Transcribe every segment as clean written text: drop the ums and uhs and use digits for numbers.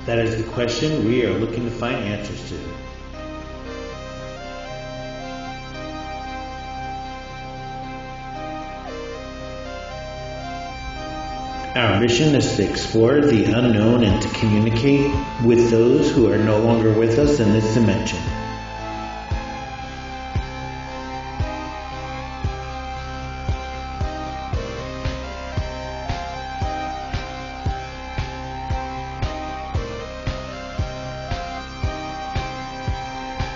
That is the question we are looking to find answers to. Our mission is to explore the unknown and to communicate with those who are no longer with us in this dimension.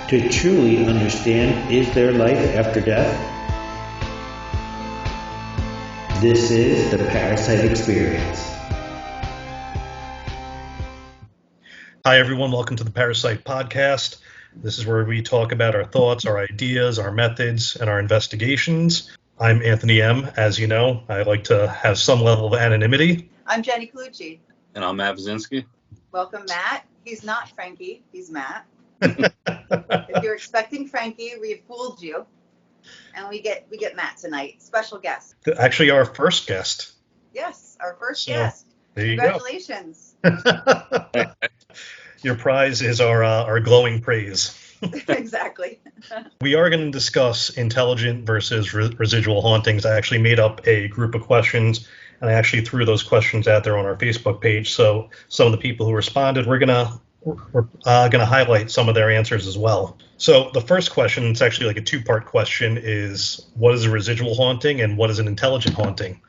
To truly understand, is there life after death? This is the Parasite Experience. Hi, everyone. Welcome to the Parasite Podcast. This is where we talk about our thoughts, our ideas, our methods, and our investigations. I'm Anthony M. As you know, I like to have some level of anonymity. I'm Jenny Colucci. And I'm Matt Visinski. Welcome, Matt. He's not Frankie. He's Matt. If you're expecting Frankie, we fooled you. And we get Matt tonight. Special guest. Actually, our first guest. Yes, our first guest. There you Congratulations. Go. Your prize is our glowing praise. Exactly. We are going to discuss intelligent versus residual hauntings. I actually made up a group of questions, and I actually threw those questions out there on our Facebook page. So some of the people who responded, we're going to highlight some of their answers as well. So the first question, it's actually like a two-part question, is what is a residual haunting and what is an intelligent haunting?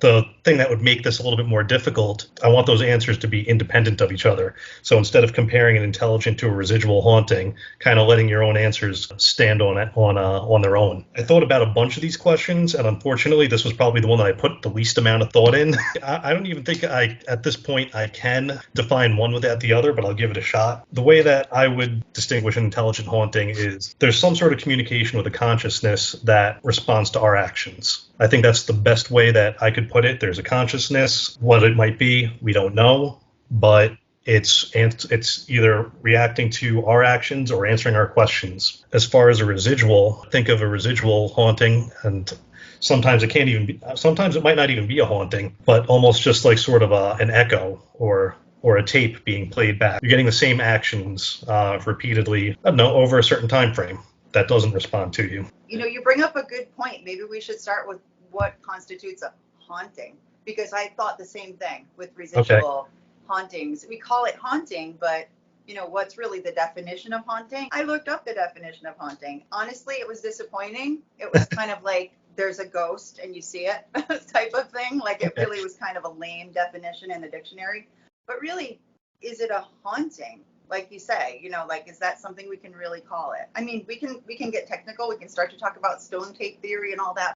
The thing that would make this a little bit more difficult, I want those answers to be independent of each other. So instead of comparing an intelligent to a residual haunting, kind of letting your own answers stand on their own. I thought about a bunch of these questions, and unfortunately, this was probably the one that I put the least amount of thought in. I don't even think at this point I can define one without the other, but I'll give it a shot. The way that I would distinguish an intelligent haunting is there's some sort of communication with a consciousness that responds to our actions. I think that's the best way that I could put it. There's a consciousness. What it might be, we don't know, but it's either reacting to our actions or answering our questions. As far as a residual, think of a residual haunting, and sometimes it might not even be a haunting, but almost just like sort of an echo or a tape being played back. You're getting the same actions repeatedly, over a certain time frame that doesn't respond to you. You bring up a good point. Maybe we should start with what constitutes a haunting, because I thought the same thing with residual hauntings. We call it haunting, but what's really the definition of haunting? I looked up the definition of haunting. Honestly, it was disappointing. It was kind of like there's a ghost and you see it type of thing. Like it really was kind of a lame definition in the dictionary. But really, is it a haunting? Like you say, is that something we can really call it? I mean, we can get technical. We can start to talk about stone tape theory and all that.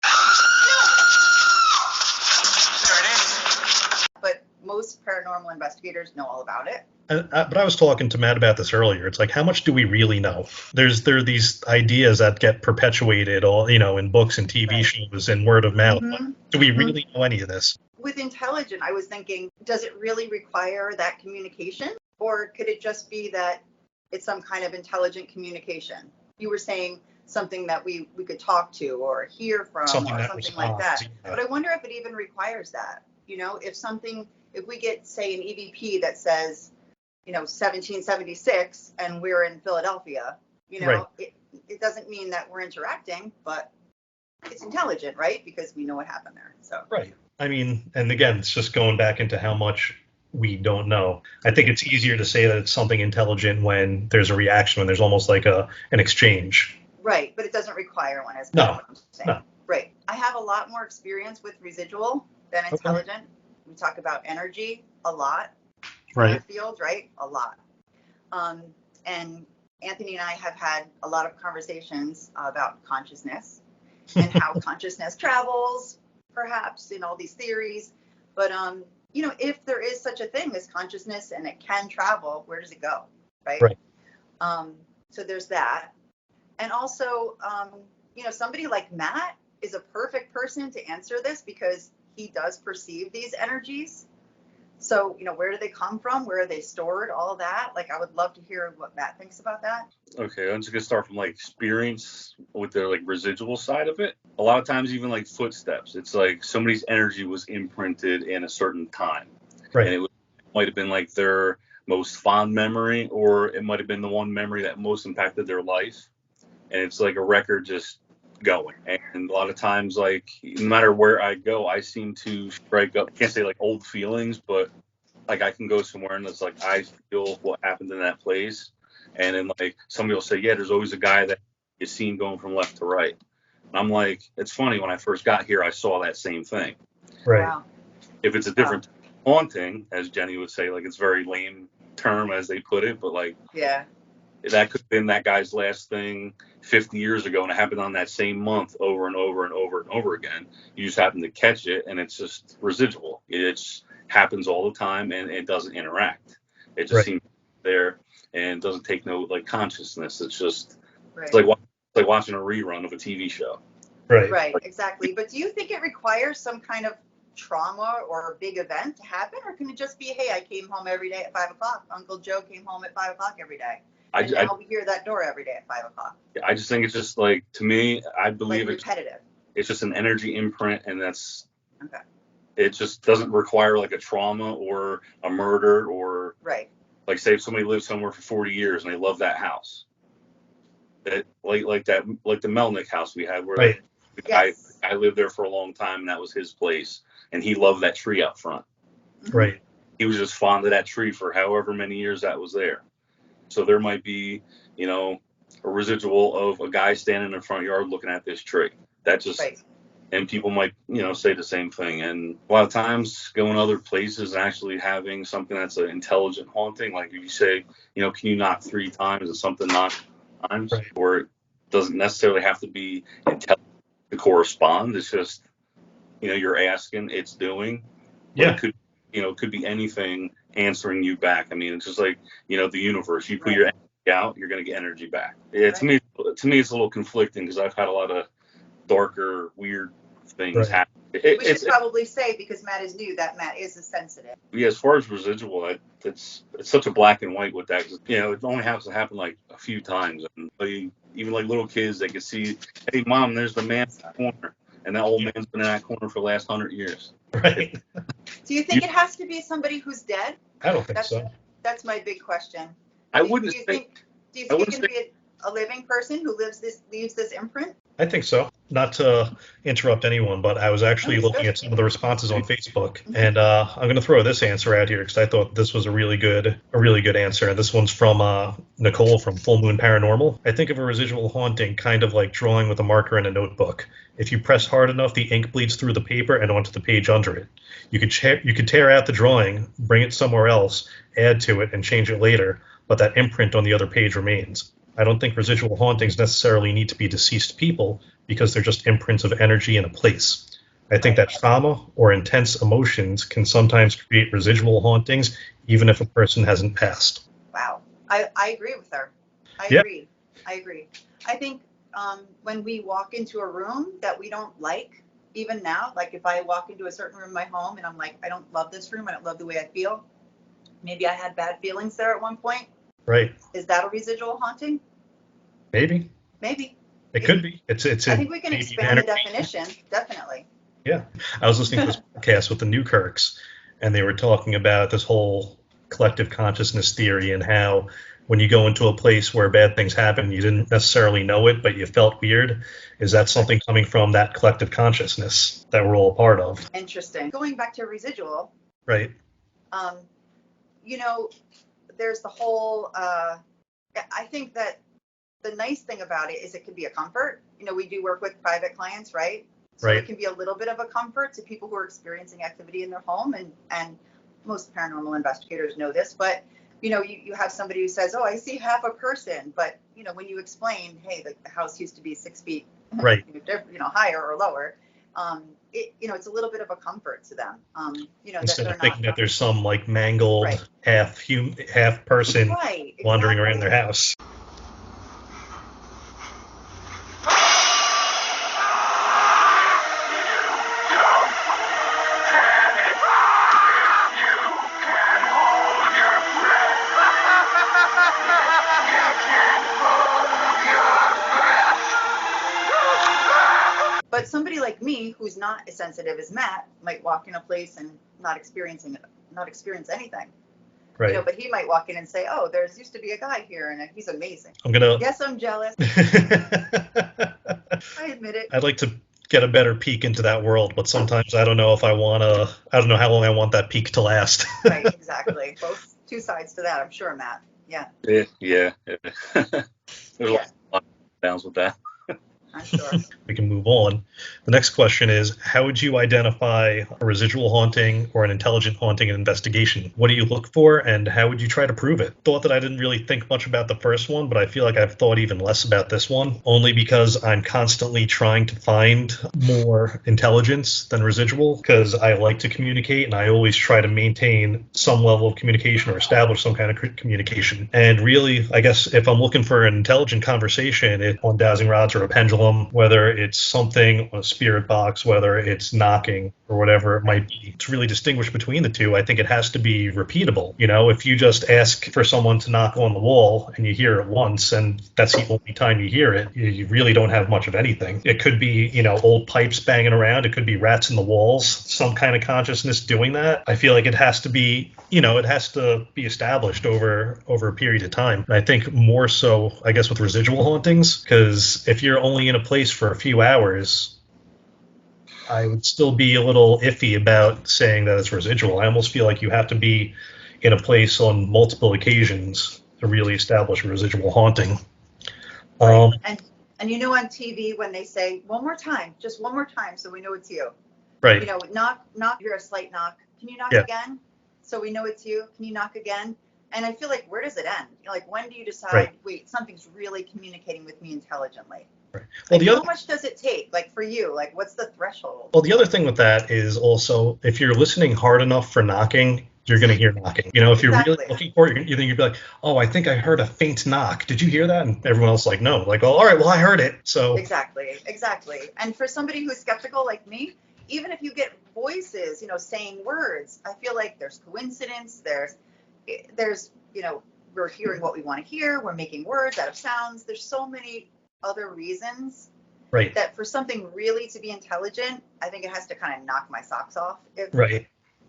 But most paranormal investigators know all about it. But I was talking to Matt about this earlier. It's like, how much do we really know? There are these ideas that get perpetuated, all in books and TV shows and word of mouth. Mm-hmm. Do we really know any of this? With intelligent, I was thinking, does it really require that communication? Or could it just be that it's some kind of intelligent communication? You were saying something that we could talk to or hear from or something like that. Yeah. But I wonder if it even requires that. If we get, say, an EVP that says, 1776 and we're in Philadelphia, right. It doesn't mean that we're interacting, but it's intelligent, right? Because we know what happened there. So right. I mean, and again, it's just going back into how much we don't know. I think it's easier to say that it's something intelligent when there's a reaction, when there's almost like an exchange. Right, but it doesn't require one. No. Right. I have a lot more experience with residual than intelligent. Okay. We talk about energy a lot. Right. In our field, right? A lot. And Anthony and I have had a lot of conversations about consciousness and how consciousness travels, perhaps, in all these theories. But if there is such a thing as consciousness and it can travel, where does it go? Right. So there's that. And also, somebody like Matt is a perfect person to answer this because he does perceive these energies. So, where do they come from? Where are they stored? All that. Like, I would love to hear what Matt thinks about that. Okay, I'm just going to start from, experience with the, residual side of it. A lot of times, even, footsteps. It's like somebody's energy was imprinted in a certain time. Right. And it might have been, their most fond memory, or it might have been the one memory that most impacted their life. And it's like a record just going. And a lot of times, like, no matter where I go, I seem to strike up, I can't say like old feelings, but like I can go somewhere and it's like I feel what happened in that place. And then like somebody will say, yeah, there's always a guy that is seen going from left to right. And I'm like, it's funny, when I first got here, I saw that same thing. Right. Wow. If it's a different haunting, as Jenny would say, like, it's a very lame term as they put it, but like, Yeah. that could have been that guy's last thing 50 years ago, and it happened on that same month over and over and over and over again. You just happen to catch it, and it's just residual. It happens all the time, and it doesn't interact. It just seems there and doesn't take no like consciousness. It's just it's like watching a rerun of a TV show. Right, exactly. But do you think it requires some kind of trauma or a big event to happen, or can it just be, hey, I came home every day at 5 o'clock. Uncle Joe came home at 5 o'clock every day. And now we hear that door every day at 5 o'clock. I just think it's just like, to me, I believe like repetitive. It's just an energy imprint, and that's okay. It just doesn't require like a trauma or a murder or like, say if somebody lives somewhere for 40 years and they love that house. That like the Melnick house we had where the guy lived there for a long time, and that was his place, and he loved that tree up front. Right. He was just fond of that tree for however many years that was there. So there might be, you know, a residual of a guy standing in the front yard looking at this tree. That just, and people might, you know, say the same thing. And a lot of times going other places and actually having something that's an intelligent haunting, like if you say, you know, can you knock 3 times and something knocks 3 times, or it doesn't necessarily have to be intelligent to correspond. It's just, you know, you're asking, it's doing. It could, you know, it could be anything answering you back. I mean, it's just like, you know, the universe. You put your energy out, you're going to get energy back. Yeah, to me, it's a little conflicting because I've had a lot of darker, weird things happen. We should probably say, because Matt is new, that Matt is a sensitive. Yeah, as far as residual, it's such a black and white with that. You know, it only has to happen like a few times. And even like little kids, they can see, hey, Mom, there's the man in the corner. And that old man's been in that corner for the last 100 years. Right. Do you think it has to be somebody who's dead? I don't think so. That's my big question. Do you think it can be a living person who leaves this imprint? I think so. Not to interrupt anyone, but I was actually looking at some of the responses on Facebook, and I'm going to throw this answer out here because I thought this was a really good answer. And this one's from Nicole from Full Moon Paranormal. I think of a residual haunting kind of like drawing with a marker in a notebook. If you press hard enough, the ink bleeds through the paper and onto the page under it. You could tear out the drawing, bring it somewhere else, add to it, and change it later, but that imprint on the other page remains. I don't think residual hauntings necessarily need to be deceased people because they're just imprints of energy in a place. I think that trauma or intense emotions can sometimes create residual hauntings, even if a person hasn't passed. Wow. I agree with her. I agree. I think when we walk into a room that we don't like, even now, like if I walk into a certain room in my home and I'm like, I don't love this room, I don't love the way I feel. Maybe I had bad feelings there at one point. Right. Is that a residual haunting? Maybe. It could be. I think we can expand the definition. Definitely. Yeah. I was listening to this podcast with the Newkirks, and they were talking about this whole collective consciousness theory and how when you go into a place where bad things happen, you didn't necessarily know it, but you felt weird. Is that something coming from that collective consciousness that we're all part of? Interesting. Going back to residual. Right. You know, there's the whole, I think that the nice thing about it is it can be a comfort. You know, we do work with private clients, right? So it can be a little bit of a comfort to people who are experiencing activity in their home. And most paranormal investigators know this, but, you know, you have somebody who says, oh, I see half a person. But, you know, when you explain, hey, the house used to be 6 feet, right, you know, higher or lower, you know, it's a little bit of a comfort to them. You know, instead of thinking that there's some like mangled half person wandering around their house. But somebody like me, who's not as sensitive as Matt, might walk in a place and not experience anything. Right. But he might walk in and say, oh, there's used to be a guy here and he's amazing. Yes, I'm jealous. I admit it. I'd like to get a better peek into that world, but sometimes I don't know if I don't know how long I want that peek to last. Right, exactly. Both two sides to that, I'm sure, Matt. Yeah. Yeah. There's a lot of downs with that. I'm sure. We can move on. The next question is, how would you identify a residual haunting or an intelligent haunting in investigation? What do you look for, and how would you try to prove it? Thought that I didn't really think much about the first one, but I feel like I've thought even less about this one, only because I'm constantly trying to find more intelligence than residual, because I like to communicate, and I always try to maintain some level of communication or establish some kind of communication. And really, I guess if I'm looking for an intelligent conversation on dowsing rods or a pendulum, whether it's something on a spirit box, whether it's knocking or whatever it might be, to really distinguish between the two, I think it has to be repeatable. If you just ask for someone to knock on the wall and you hear it once and that's the only time you hear it, you really don't have much of anything. It could be, old pipes banging around. It could be rats in the walls, some kind of consciousness doing that. I feel like it has to be, it has to be established over a period of time. And I think more so, I guess, with residual hauntings, because if you're only in a place for a few hours, I would still be a little iffy about saying that it's residual. I almost feel like you have to be in a place on multiple occasions to really establish a residual haunting. Right. And on TV when they say one more time, just one more time, so we know it's you. Right. Knock. You're a slight knock. Can you knock again? So we know it's you. Can you knock again? And I feel like, where does it end? When do you decide? Wait, something's really communicating with me intelligently. Right. Well, how much does it take? For you, what's the threshold? Well, the other thing with that is also, if you're listening hard enough for knocking, you're going to hear knocking. If you're really looking for it, you'd be like, oh, I think I heard a faint knock. Did you hear that? And everyone else is like, no. Oh, all right, well, I heard it. So Exactly. And for somebody who's skeptical like me, even if you get voices, saying words, I feel like there's coincidence. There's we're hearing what we want to hear. We're making words out of sounds. There's so many other reasons that for something really to be intelligent, I think it has to kind of knock my socks off.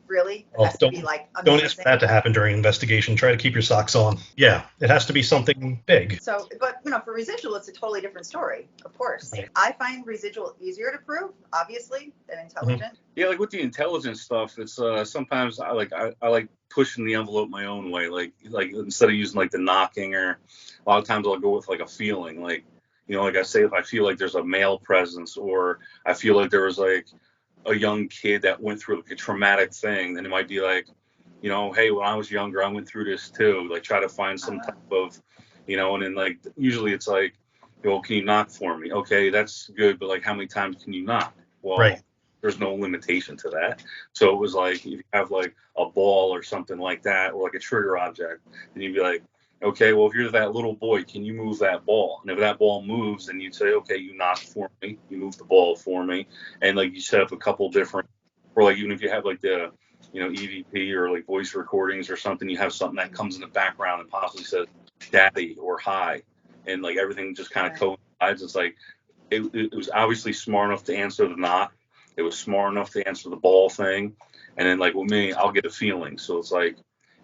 Really, it has to be amazing. Don't ask for that to happen during an investigation. Try to keep your socks on. Yeah, it has to be something big. So, but for residual, it's a totally different story. Of course, right. I find residual easier to prove, obviously, than intelligent. Mm-hmm. Yeah, with the intelligence stuff, it's sometimes I like pushing the envelope my own way. Like instead of using the knocking, or a lot of times I'll go with a feeling. Like I say, if I feel like there's a male presence, or I feel like there was a young kid that went through a traumatic thing, then it might be hey, when I was younger, I went through this too. Try to find some type of, and then usually it's can you knock for me? Okay, that's good, but how many times can you knock? Well, there's no limitation to that. So it was if you have a ball or something like that, or a trigger object, then you'd be okay, well, if you're that little boy, can you move that ball? And if that ball moves, then you'd say, okay, you knock for me, you move the ball for me. And you set up a couple different, or even if you have the, EVP or voice recordings or something, you have something that comes in the background and possibly says daddy or hi. And everything just kind of coincides. It's it was obviously smart enough to answer the knock. It was smart enough to answer the ball thing. And then with me, I'll get a feeling. So it's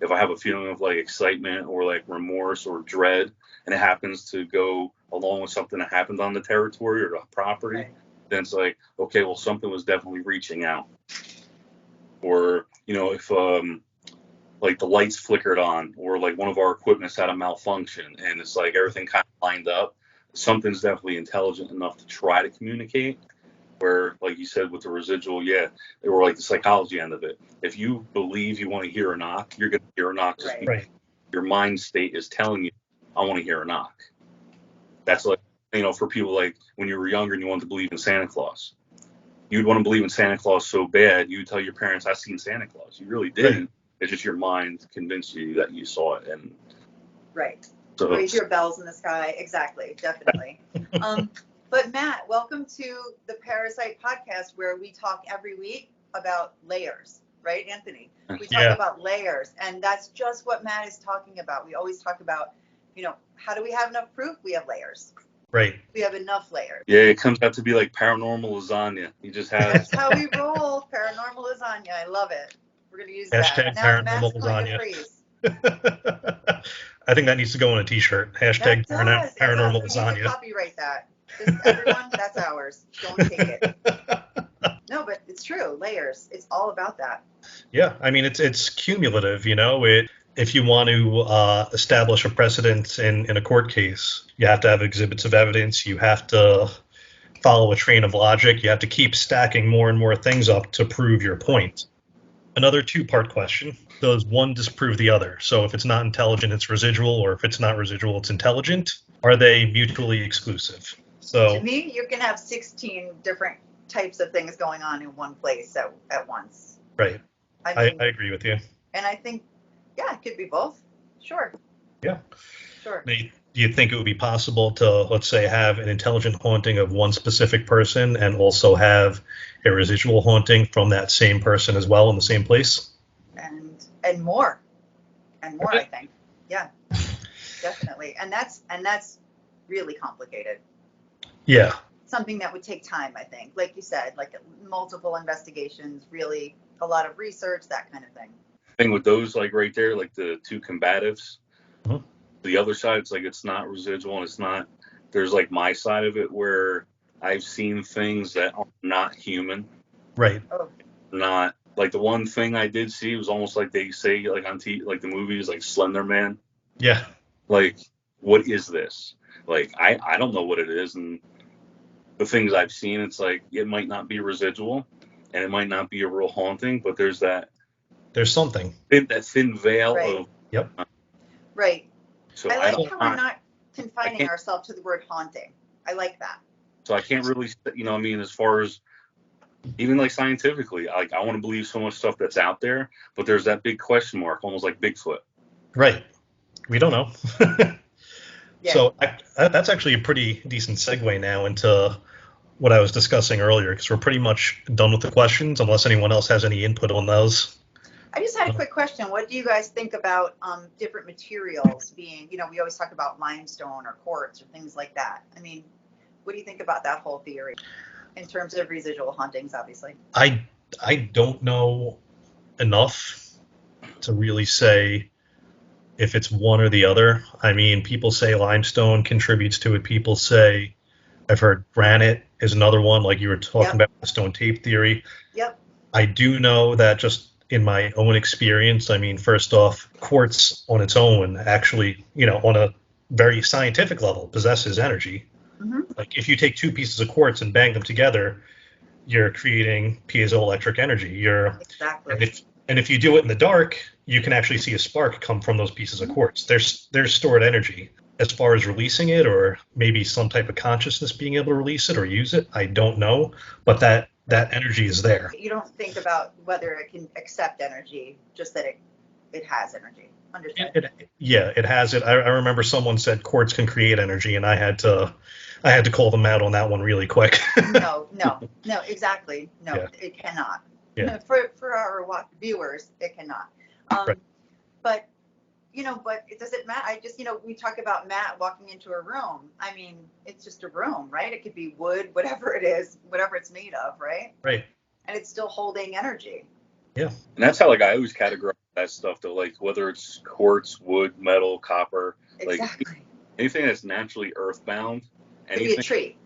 if I have a feeling of excitement or remorse or dread, and it happens to go along with something that happened on the territory or the property, then it's okay, well, something was definitely reaching out. Or, if the lights flickered on, or one of our equipments had a malfunction, and it's everything kind of lined up, something's definitely intelligent enough to try to communicate. Where, you said, with the residual, they were the psychology end of it. If you believe you want to hear a knock, you're going to hear a knock. Just because your mind state is telling you, I want to hear a knock. That's for people when you were younger and you wanted to believe in Santa Claus. You'd want to believe in Santa Claus so bad, you'd tell your parents, I've seen Santa Claus. You really didn't. Right. It's just your mind convinced you that you saw it. And so raise your bells in the sky. Exactly. Definitely. But Matt, welcome to the Parasite Podcast, where we talk every week about layers, right, Anthony? We talk about layers, and that's just what Matt is talking about. We always talk about, how do we have enough proof? We have layers. Right. We have enough layers. Yeah, it comes out to be paranormal lasagna. You just have. That's how we roll. Paranormal lasagna. I love it. We're going to use Hashtag that. Now, paranormal lasagna. I think that needs to go on a t-shirt. Hashtag paranormal We need to lasagna. copyright that. Just everyone, that's ours. Don't take it. No, but it's true. Layers. It's all about that. Yeah, I mean, it's cumulative, if you want to establish a precedent in a court case, you have to have exhibits of evidence. You have to follow a train of logic. You have to keep stacking more and more things up to prove your point. Another two-part question. Does one disprove the other? So if it's not intelligent, it's residual, or if it's not residual, it's intelligent? Are they mutually exclusive? So to me, you can have 16 different types of things going on in one place at once. Right. I agree with you. And I think, yeah, it could be both. Sure. Yeah. Sure. Do you think it would be possible to, let's say, have an intelligent haunting of one specific person and also have a residual haunting from that same person as well in the same place? And more. Okay. I think. Yeah. Definitely. And that's really complicated. Yeah. Something that would take time, I think. Like you said, like multiple investigations, really a lot of research, that kind of thing. Thing with those, like right there, like the two combatives. Mm-hmm. The other side, it's like it's not residual, and it's not. There's like my side of it where I've seen things that are not human. Right. Oh. Not like the one thing I did see was almost like they say like on like the movies like Slender Man. Yeah. Like, what is this? Like I don't know what it is, and the things I've seen, it's like it might not be residual, and it might not be a real haunting, but there's something. That thin veil Right. of. Yep. Right. So I like how we're not confining ourselves to the word haunting. I like that. So I can't really, I mean, as far as even like scientifically, like I want to believe so much stuff that's out there, but there's that big question mark, almost like Bigfoot. Right. We don't know. Yeah. So that's actually a pretty decent segue now into what I was discussing earlier, because we're pretty much done with the questions, unless anyone else has any input on those. I just had a quick question. What do you guys think about different materials being, we always talk about limestone or quartz or things like that. I mean, what do you think about that whole theory in terms of residual hauntings, obviously? I don't know enough to really say if it's one or the other. I mean, people say limestone contributes to it. People say, I've heard granite is another one, like you were talking about the stone tape theory. Yep. I do know that just in my own experience, I mean, first off, quartz on its own actually, on a very scientific level, possesses energy. Mm-hmm. Like if you take two pieces of quartz and bang them together, you're creating piezoelectric energy. Exactly. And if you do it in the dark, you can actually see a spark come from those pieces of quartz. There's stored energy. As far as releasing it, or maybe some type of consciousness being able to release it or use it, I don't know. But that energy is there. You don't think about whether it can accept energy, just that it has energy. Understand? It has it. I remember someone said quartz can create energy, and I had to call them out on that one really quick. No, exactly. No, Yeah. It cannot. Yeah. For our viewers, it cannot. Right. But it doesn't matter. I just, we talk about Matt walking into a room. I mean, it's just a room, right? It could be wood, whatever it is, whatever it's made of, right? Right. And it's still holding energy. Yeah. And that's how, like, I always categorize that stuff, though, like, whether it's quartz, wood, metal, copper, Exactly. like, anything that's naturally earthbound. It could be a tree.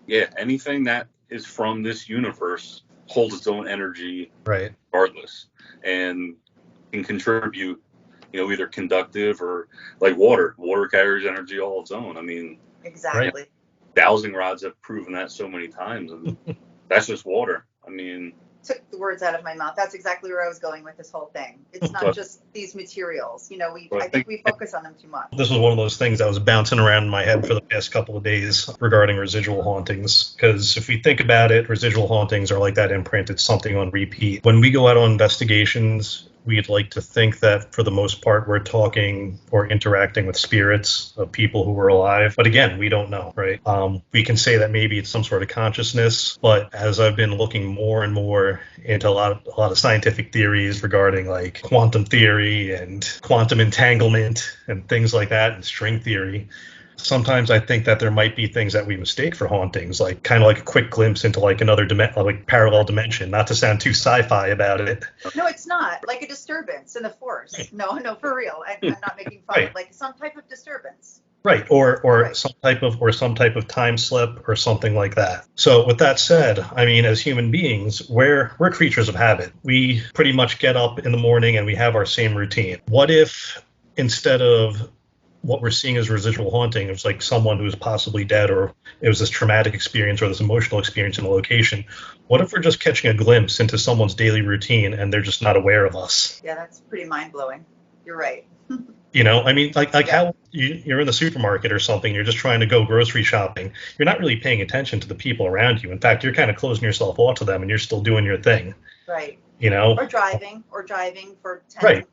Yeah, anything that is from this universe holds its own energy, right, regardless, and can contribute, either conductive or like water. Water carries energy all its own. I mean, exactly. Dowsing rods have proven that so many times, and that's just water. I mean, took the words out of my mouth. That's exactly where I was going with this whole thing. It's not just these materials. I think we focus on them too much. This was one of those things that was bouncing around in my head for the past couple of days regarding residual hauntings. Because if we think about it, residual hauntings are like that imprint. It's something on repeat. When we go out on investigations, we'd like to think that for the most part we're talking or interacting with spirits of people who were alive. But again, we don't know, right? We can say that maybe it's some sort of consciousness, but as I've been looking more and more into a lot of scientific theories regarding like quantum theory and quantum entanglement and things like that, and string theory, sometimes I think that there might be things that we mistake for hauntings, like kind of like a quick glimpse into like another like parallel dimension. Not to sound too sci-fi about it. No, it's not like a disturbance in the force. Right. No, for real. I'm not making fun. Right. Like some type of disturbance. Right, or Right. some type of time slip or something like that. So with that said, I mean, as human beings, we're creatures of habit. We pretty much get up in the morning and we have our same routine. What if instead of what we're seeing as residual haunting, it was like someone who's possibly dead, or it was this traumatic experience or this emotional experience in a location? What if we're just catching a glimpse into someone's daily routine and they're just not aware of us? Yeah, that's pretty mind-blowing. You're right. You know, I mean, like Yeah. how you're in the supermarket or something, you're just trying to go grocery shopping. You're not really paying attention to the people around you. In fact, you're kind of closing yourself off to them and you're still doing your thing, Right. you know? Or driving for 10, Right,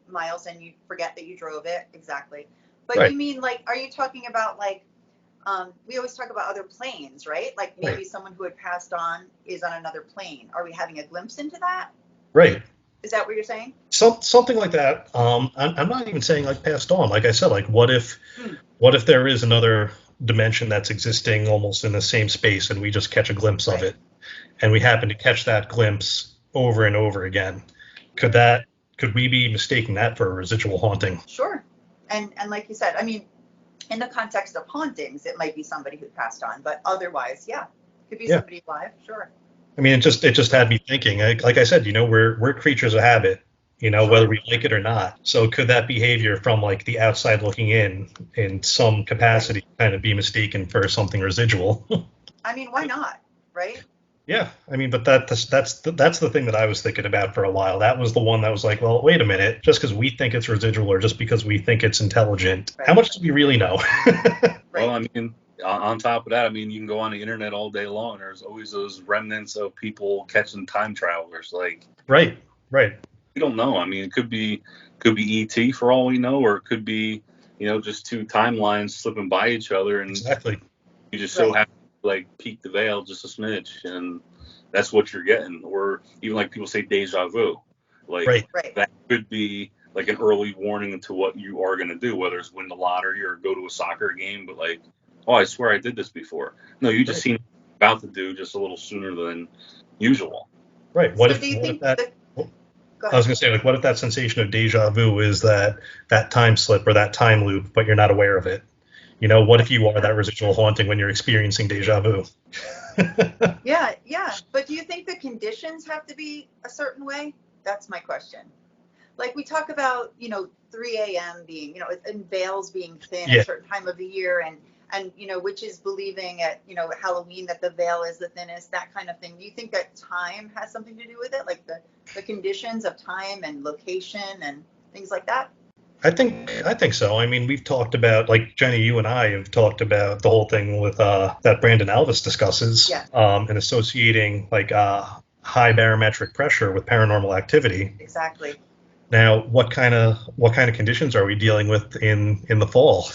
miles and you forget that you drove it. Exactly. But right, you mean like, are you talking about like, we always talk about other planes, right? Like maybe right, someone who had passed on is on another plane. Are we having a glimpse into that? right. Is that what you're saying? Something like that. I'm not even saying like passed on. Like I said, like Hmm. what if there is another dimension that's existing almost in the same space and we just catch a glimpse of Right. it, and we happen to catch that glimpse over and over again? Could we be mistaking that for a residual haunting? Sure. And like you said, I mean, in the context of hauntings, it might be somebody who passed on, but otherwise, yeah, could be Yeah. somebody alive. Sure. I mean, it just had me thinking. Like I said, we're creatures of habit, whether Sure. we like it or not. So could that behavior from like the outside looking in some Right. capacity, kind of be mistaken for something residual? I mean, why not? Right. Yeah, I mean, but that's the thing that I was thinking about for a while. That was the one that was like, well, wait a minute, just because we think it's residual or just because we think it's intelligent, how Right. much do we really know? Well, Right. I mean, on top of that, I mean, you can go on the internet all day long. There's always those remnants of people catching time travelers. Like, Right, right, we don't know. I mean, it could be ET for all we know, or it could be, just two timelines slipping by each other, and exactly. you just so Right. happen to like peek the veil just a smidge, and that's what you're getting. Or even like people say deja vu, like Right, Right. that could be like an early warning into what you are going to do, whether it's win the lottery or go to a soccer game. But like, oh, I swear I did this before. No, you just right, seen about to do just a little sooner than usual. right. So do you think That? that? Go I was ahead. gonna say, like, what if that sensation of deja vu is that time slip or that time loop, but you're not aware of it? What if you are that residual haunting when you're experiencing deja vu? Yeah, yeah. But do you think the conditions have to be a certain way? That's my question. Like we talk about, 3 a.m. being, and veils being thin at Yeah, a certain time of the year, and which is believing at, Halloween that the veil is the thinnest, that kind of thing. Do you think that time has something to do with it, like the conditions of time and location and things like that? I think so. I mean, we've talked about, like, Jenny, you and I have talked about the whole thing with that Brandon Alvis discusses, Yeah. and associating like high barometric pressure with paranormal activity. Exactly. Now, what kind of conditions are we dealing with in the fall?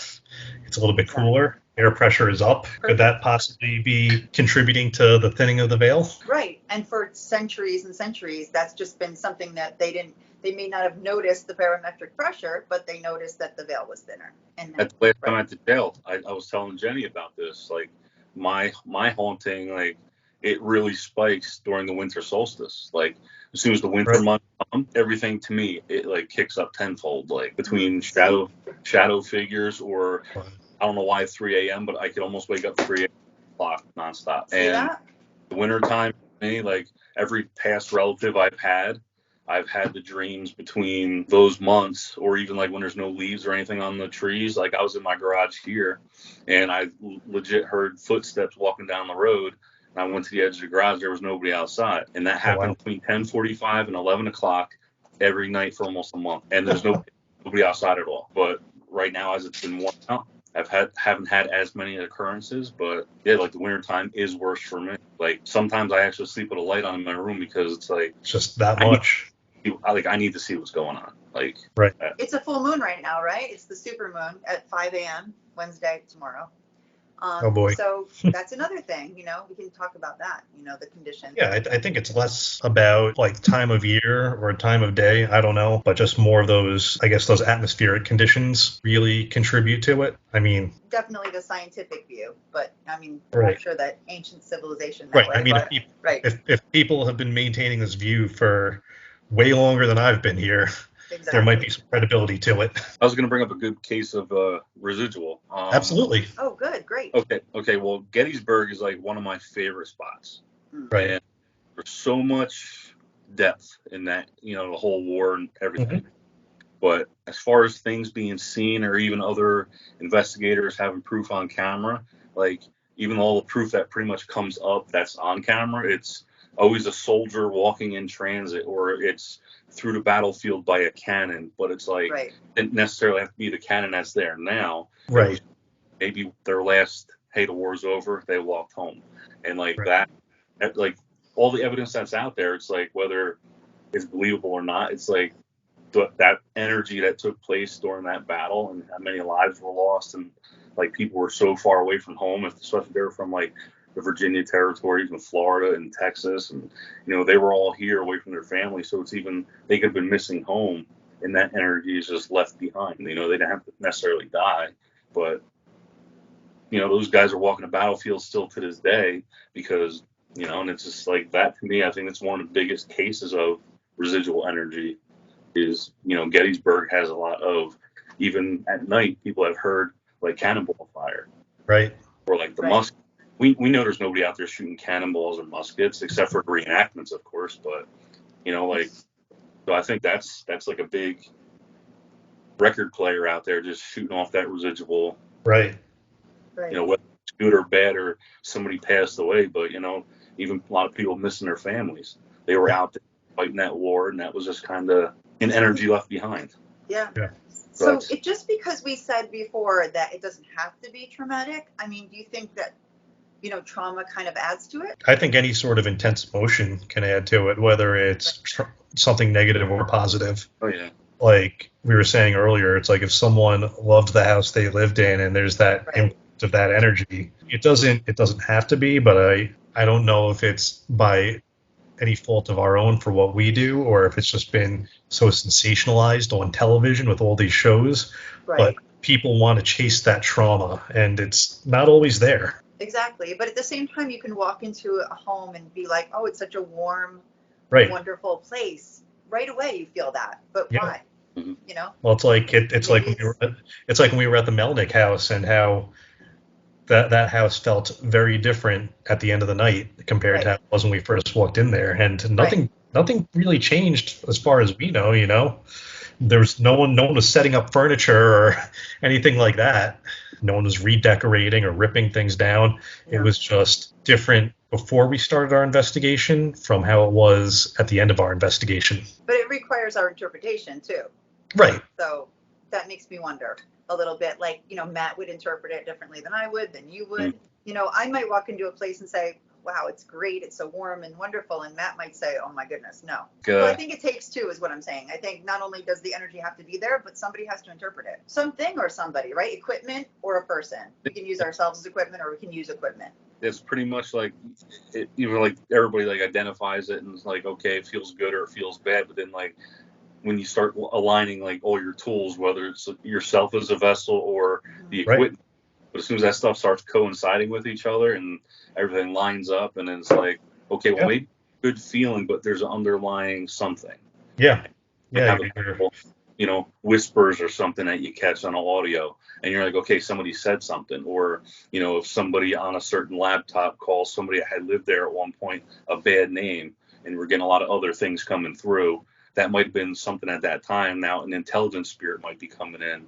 It's a little bit Exactly. cooler. Air pressure is up. Could that possibly be contributing to the thinning of the veil? Right. And for centuries and centuries, that's just been something that they may not have noticed the barometric pressure, but they noticed that the veil was thinner. And then, That's the last time right. at the jail. I was telling Jenny about this. Like my haunting, like it really spikes during the winter solstice. Like as soon as the winter Right. months come, everything to me it like kicks up tenfold. Like between shadow figures, or I don't know why 3 a.m., but I could almost wake up 3 o'clock nonstop. See And that? the winter time, for me, like every past relative I've had the dreams between those months, or even like when there's no leaves or anything on the trees. Like I was in my garage here, and I legit heard footsteps walking down the road. And I went to the edge of the garage. There was nobody outside, and that Oh, happened wow. between 10:45 and 11 o'clock every night for almost a month. And there's nobody outside at all. But right now, as it's been warm out, haven't had as many occurrences, but yeah, like the winter time is worse for me. Like sometimes I actually sleep with a light on in my room because it's like It's just that much. I need to see what's going on. Like Right. It's a full moon right now, right? It's the super moon at 5 a.m. Wednesday tomorrow. Oh boy. So that's another thing, we can talk about that, the conditions. Yeah, I think it's less about like time of year or time of day, I don't know, but just more of those, I guess, those atmospheric conditions really contribute to it. I mean, definitely the scientific view, but I'm right. sure that ancient civilization Right. way, I mean, but, if people have been maintaining this view for way longer than I've been here, exactly. There might be some credibility to it. I was going to bring up a good case of residual. Absolutely. Oh, good, great. Okay. Well, Gettysburg is like one of my favorite spots. Right. And there's so much depth in that, the whole war and everything. Mm-hmm. But as far as things being seen, or even other investigators having proof on camera, like even all the proof that pretty much comes up that's on camera, it's always a soldier walking in transit, or it's through the battlefield by a cannon. But it's like, right. It didn't necessarily have to be the cannon that's there now. Right. Maybe their last, hey, the war's over, they walked home. And like right. that, like all the evidence that's out there, it's like whether it's believable or not, it's like that energy that took place during that battle and how many lives were lost, and like people were so far away from home, especially they were from like the Virginia territories and Florida and Texas, and they were all here away from their families, so it's even they could have been missing home, and that energy is just left behind. They didn't have to necessarily die, but those guys are walking the battlefield still to this day because and it's just like that. To me, I think it's one of the biggest cases of residual energy. Is Gettysburg has a lot of, even at night, people have heard like cannonball fire, right? Or like the musket. We know there's nobody out there shooting cannonballs or muskets except for reenactments, of course. But so I think that's like a big record player out there just shooting off that residual, right? Whether it's good or bad or somebody passed away, but even a lot of people missing their families. They were out there fighting that war, and that was just kind of an energy left behind. Yeah. So it just because we said before that it doesn't have to be traumatic, do you think that trauma kind of adds to it? I think any sort of intense emotion can add to it, whether it's something negative or positive. Oh yeah. Like we were saying earlier, it's like if someone loved the house they lived in and there's that impact of that energy, it doesn't have to be, but I don't know if it's by any fault of our own for what we do, or if it's just been so sensationalized on television with all these shows. But people want to chase that trauma, and it's not always there. Exactly. But at the same time, you can walk into a home and be like, oh, it's such a warm, wonderful place. Right away, you feel that. But why? Mm-hmm. Well, it's like when we were at the Melnick house, and how that house felt very different at the end of the night compared to how it was when we first walked in there, and nothing really changed as far as we know. There was no one was setting up furniture or anything like that. No one was redecorating or ripping things down. It was just different before we started our investigation from how it was at the end of our investigation. But it requires our interpretation too. Right. So that makes me wonder a little bit, like, Matt would interpret it differently than I would, than you would. I might walk into a place and say, wow, it's great, it's so warm and wonderful, and Matt might say, oh my goodness, no. So I think it takes two is what I'm saying. I think not only does the energy have to be there, but somebody has to interpret it. Something or somebody, right? Equipment or a person. We can use ourselves as equipment, or we can use equipment. It's pretty much like even like everybody like identifies it and it's like, okay, it feels good or it feels bad, but then like when you start aligning like all your tools, whether it's yourself as a vessel or the equipment, but as soon as that stuff starts coinciding with each other and everything lines up, and then it's like, okay, well, maybe good feeling, but there's an underlying something. Yeah. Whispers or something that you catch on audio, and you're like, okay, somebody said something, or if somebody on a certain laptop calls somebody that had lived there at one point a bad name, and we're getting a lot of other things coming through. That might have been something at that time. Now an intelligence spirit might be coming in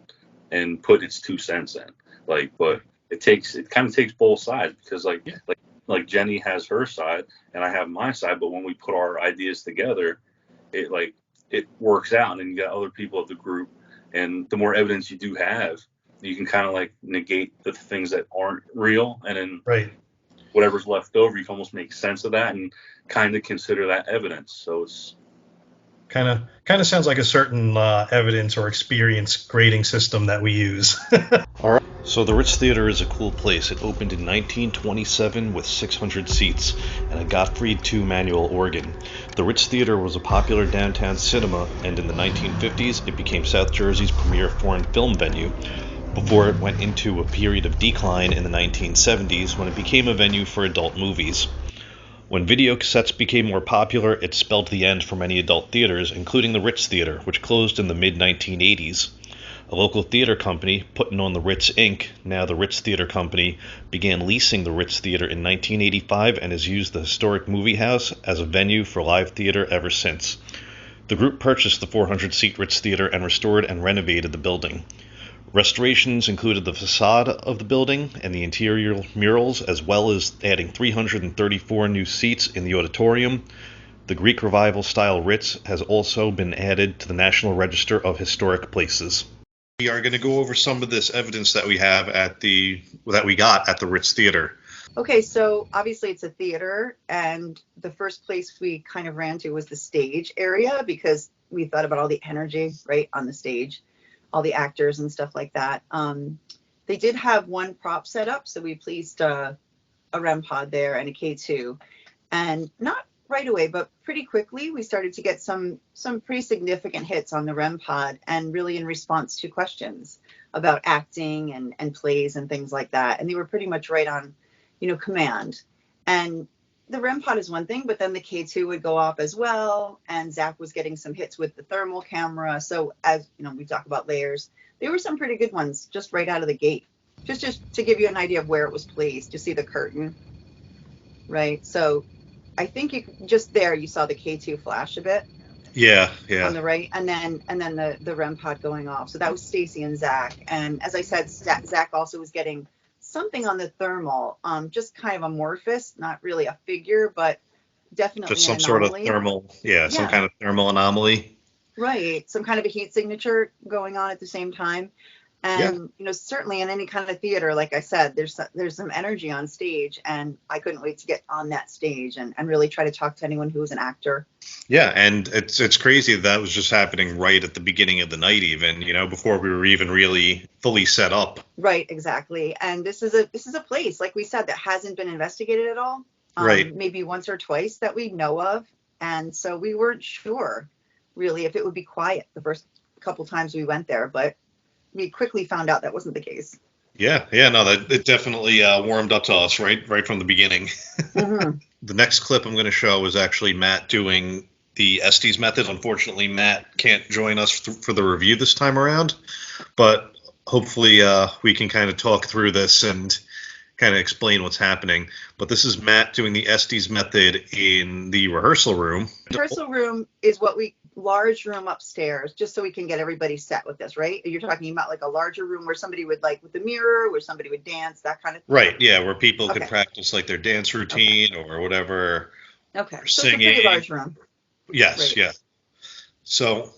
and put its 2 cents in. But it kind of takes both sides, because like Jenny has her side and I have my side. But when we put our ideas together, it works out, and then you got other people of the group. And the more evidence you do have, you can kind of like negate the things that aren't real, and then whatever's left over, you can almost make sense of that and kind of consider that evidence. So it's kind of sounds like a certain evidence or experience grading system that we use. All right. So the Ritz Theatre is a cool place. It opened in 1927 with 600 seats and a Gottfried II manual organ. The Ritz Theatre was a popular downtown cinema, and in the 1950s it became South Jersey's premier foreign film venue, before it went into a period of decline in the 1970s when it became a venue for adult movies. When video cassettes became more popular, it spelled the end for many adult theaters, including the Ritz Theatre, which closed in the mid-1980s. A local theater company, putting on the Ritz Inc., now the Ritz Theatre Company, began leasing the Ritz Theatre in 1985 and has used the historic movie house as a venue for live theater ever since. The group purchased the 400-seat Ritz Theatre and restored and renovated the building. Restorations included the facade of the building and the interior murals, as well as adding 334 new seats in the auditorium. The Greek Revival-style Ritz has also been added to the National Register of Historic Places. We are going to go over some of this evidence that we have that we got at the Ritz Theatre. Okay, so obviously it's a theater, and the first place we kind of ran to was the stage area because we thought about all the energy right on the stage, all the actors and stuff like that. They did have one prop set up, so we placed a REM pod there and a K2, and not right away, but pretty quickly we started to get some pretty significant hits on the REM pod, and really in response to questions about acting and plays and things like that. And they were pretty much right on, command. And the REM pod is one thing, but then the K2 would go off as well. And Zach was getting some hits with the thermal camera. So as we talk about layers, there were some pretty good ones just right out of the gate. Just to give you an idea of where it was placed, you see the curtain, right? So I think you saw the K2 flash a bit. Yeah. On the right, and then the REM pod going off. So that was Stacy and Zach. And as I said, Zach also was getting something on the thermal, just kind of amorphous, not really a figure, but definitely just some an sort of anomaly. thermal, some kind of thermal anomaly. Right, some kind of a heat signature going on at the same time. And certainly in any kind of theater, like I said, there's some energy on stage, and I couldn't wait to get on that stage and really try to talk to anyone who was an actor. Yeah, and it's crazy that was just happening right at the beginning of the night, even before we were even really fully set up. Right, exactly. And this is a place, like we said, that hasn't been investigated at all. Right. Maybe once or twice that we know of, and so we weren't sure really if it would be quiet the first couple times we went there, but we quickly found out that wasn't the case. Yeah, no, that it definitely warmed up to us right from the beginning. Mm-hmm. The next clip I'm going to show is actually Matt doing the Estes method. Unfortunately, Matt can't join us for the review this time around, but hopefully we can kind of talk through this and kind of explain what's happening. But this is Matt doing the Estes method in the rehearsal room. Rehearsal room is large room upstairs, just so we can get everybody set with this, right? You're talking about like a larger room where somebody would with the mirror, where somebody would dance, that kind of thing. Right, yeah, where people could practice like their dance routine or whatever. Okay, so singing. It's a pretty large room. Yes, right. Yeah. So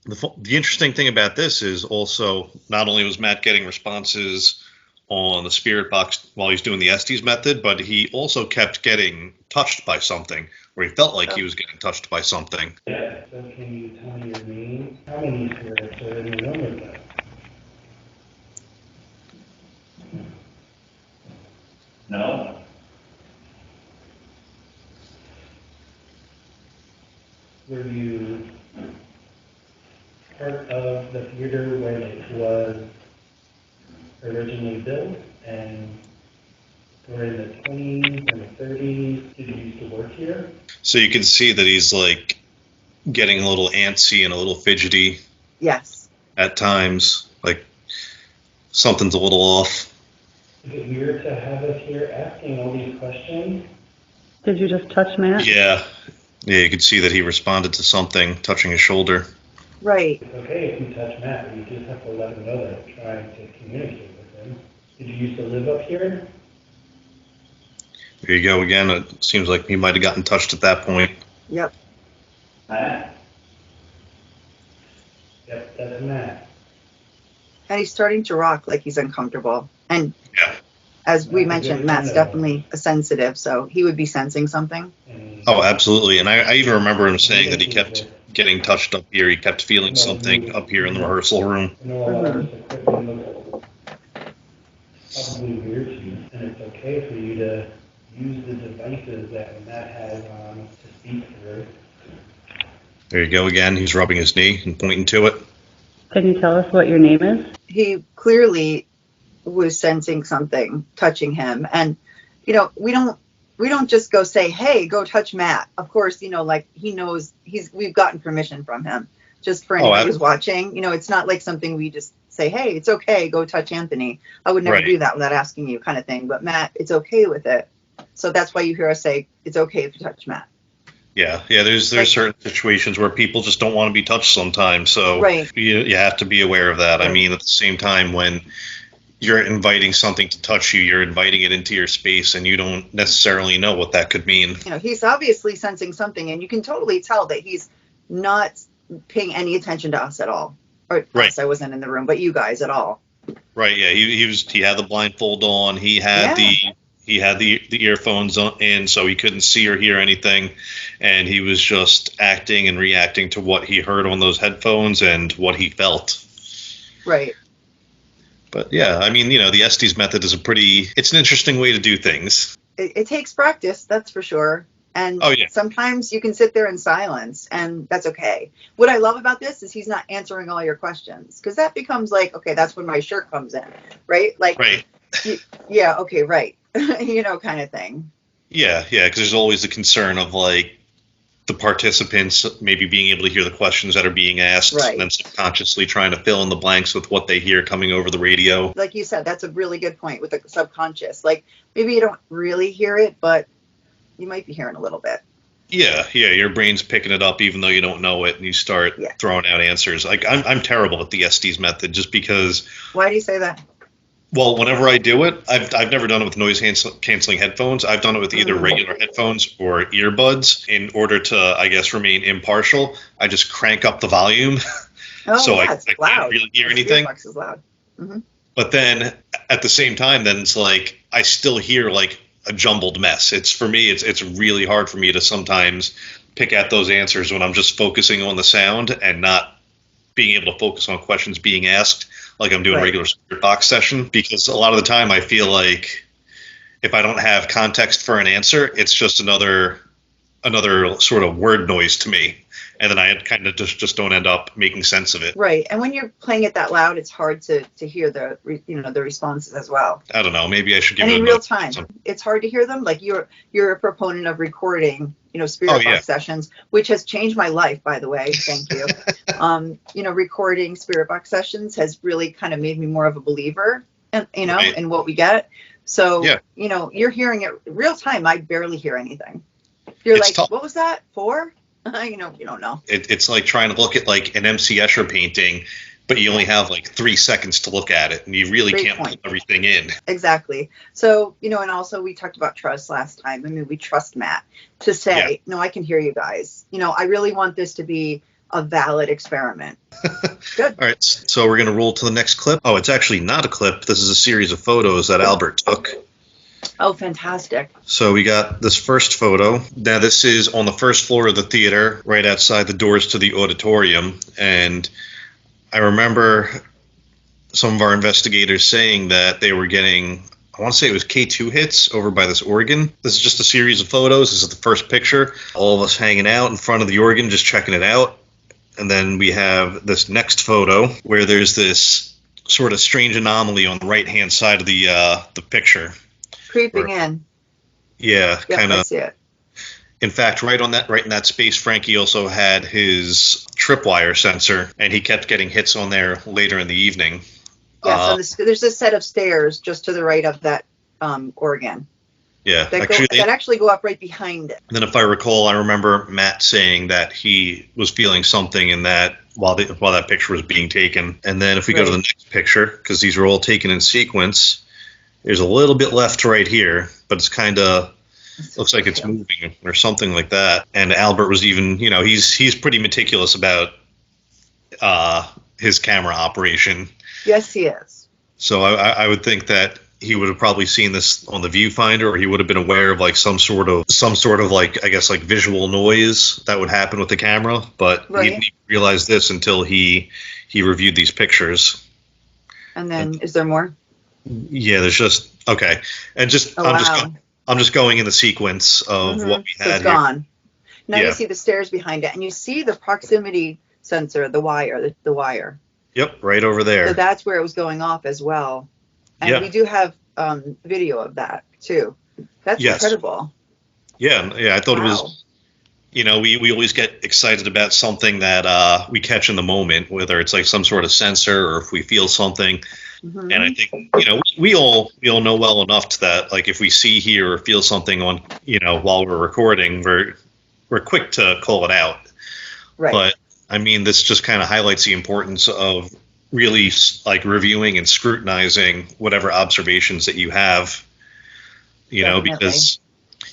the interesting thing about this is also not only was Matt getting responses on the spirit box while he's doing the Estes method, but he also kept getting touched by something, where he felt like he was getting touched by something. Yeah, so can you tell me your name? How many spirits are in the room with us? No? Were you part of the theater when it was originally built, and during the 20s and the 30s, did you used to work here? So you can see that he's like getting a little antsy and a little fidgety. Yes. At times, like something's a little off. Is it weird to have us here asking all these questions? Did you just touch Matt? Yeah, you could see that he responded to something, touching his shoulder. Right. It's okay if you touch Matt, but you just have to let him know that you're trying to communicate with him. Did you used to live up here? There you go again. It seems like he might have gotten touched at that point. Yep. Matt? Yep, that's Matt. And he's starting to rock like he's uncomfortable. And yeah, as we mentioned, Matt's definitely a sensitive, so he would be sensing something. Oh, absolutely. And I even remember him saying that he kept getting touched up here. He kept feeling something up here in the rehearsal room. Mm-hmm. probably weird to you, and it's okay for you to use the devices that Matt has on to speak through. There you go again. He's rubbing his knee and pointing to it. Can you tell us what your name is? He clearly was sensing something touching him, and we don't just go say, hey, go touch Matt. Of course, like he knows we've gotten permission from him. Just for anyone who's watching, it's not like something we just say, hey, it's okay, go touch Anthony. I would never do that without asking you, kind of thing. But Matt, it's okay with it. So that's why you hear us say it's okay if you touch Matt. Yeah. There's certain situations where people just don't want to be touched sometimes. So you have to be aware of that. Right. I mean, at the same time, when you're inviting something to touch you, you're inviting it into your space, and you don't necessarily know what that could mean. He's obviously sensing something, and you can totally tell that he's not paying any attention to us at all. Or us, I wasn't in the room, but you guys at all. Right. Yeah. He had the blindfold on. He had the earphones in, so he couldn't see or hear anything, and he was just acting and reacting to what he heard on those headphones and what he felt. Right. But yeah, I mean, the Estes method is it's an interesting way to do things. It takes practice, that's for sure. And sometimes you can sit there in silence, and that's okay. What I love about this is he's not answering all your questions, because that becomes like, okay, that's when my shirt comes in, right? Like, yeah, okay, right. Kind of thing. Yeah, because there's always the concern of like the participants maybe being able to hear the questions that are being asked, and then subconsciously trying to fill in the blanks with what they hear coming over the radio. Like you said, that's a really good point with the subconscious. Like maybe you don't really hear it, but you might be hearing a little bit. Yeah, your brain's picking it up even though you don't know it, and you start throwing out answers. Like I'm terrible at the Estes method just because. Why do you say that? Well, whenever I do it, I've never done it with noise canceling headphones. I've done it with either regular headphones or earbuds. In order to, I guess, remain impartial, I just crank up the volume, so I can't really hear anything. The earbox is loud. Mm-hmm. But then at the same time, then it's like I still hear like a jumbled mess. It's really hard for me to sometimes pick out those answers when I'm just focusing on the sound and not being able to focus on questions being asked like I'm doing a regular spirit box session, because a lot of the time I feel like if I don't have context for an answer, it's just another sort of word noise to me, and then I kind of just don't end up making sense of it. Right, and when you're playing it that loud, it's hard to hear the responses as well. I don't know, maybe I should give it. And in real time, it's hard to hear them. Like you're a proponent of recording, spirit box sessions, which has changed my life, by the way. Thank you. Recording spirit box sessions has really kind of made me more of a believer, in what we get. So you're hearing it real time. I barely hear anything. You're like, tough. What was that for? You don't know. It's like trying to look at like an M.C. Escher painting, but you only have like 3 seconds to look at it, and you really can't put everything in. Exactly. So, and also we talked about trust last time. I mean, we trust Matt to say, no, I can hear you guys. I really want this to be a valid experiment. Good. All right. So we're going to roll to the next clip. Oh, it's actually not a clip. This is a series of photos that Albert took. Oh, fantastic. So we got this first photo. Now, this is on the first floor of the theater, right outside the doors to the auditorium. And I remember some of our investigators saying that they were getting, I want to say it was K2 hits over by this organ. This is just a series of photos. This is the first picture. All of us hanging out in front of the organ, just checking it out. And then we have this next photo where there's this sort of strange anomaly on the right-hand side of the picture. Creeping in. Yeah, kind of. I see it. In fact, right in that space, Frankie also had his tripwire sensor, and he kept getting hits on there later in the evening. Yeah, so there's a set of stairs just to the right of that organ. Yeah, that actually go up right behind it. Then, if I recall, I remember Matt saying that he was feeling something in that while that picture was being taken. And then, if we go to the next picture, because these are all taken in sequence. There's a little bit left right here, but it's kind of looks like it's moving or something like that. And Albert was even, he's pretty meticulous about his camera operation. Yes, he is. So I would think that he would have probably seen this on the viewfinder, or he would have been aware of like some sort of like, I guess, like visual noise that would happen with the camera. But he didn't realize this until he reviewed these pictures. And then, is there more? Yeah, there's just okay, and just Oh, I'm just going in the sequence of what we So had it's here. gone. Now Yeah. you see the stairs behind it, and you see the proximity sensor, the wire, the wire. Yep, right over So there. that's where it was going off as well. And Yeah. we do have video of that too. That's Yes. incredible. Yeah, I thought it Wow. was. We always get excited about something that we catch in the moment, whether it's like some sort of sensor or if we feel something. Mhm. And I think we all know well enough that like if we see, hear, or feel something on while we're recording, we're quick to call it out. Right. But I mean, this just kind of highlights the importance of really like reviewing and scrutinizing whatever observations that you have. Definitely. Because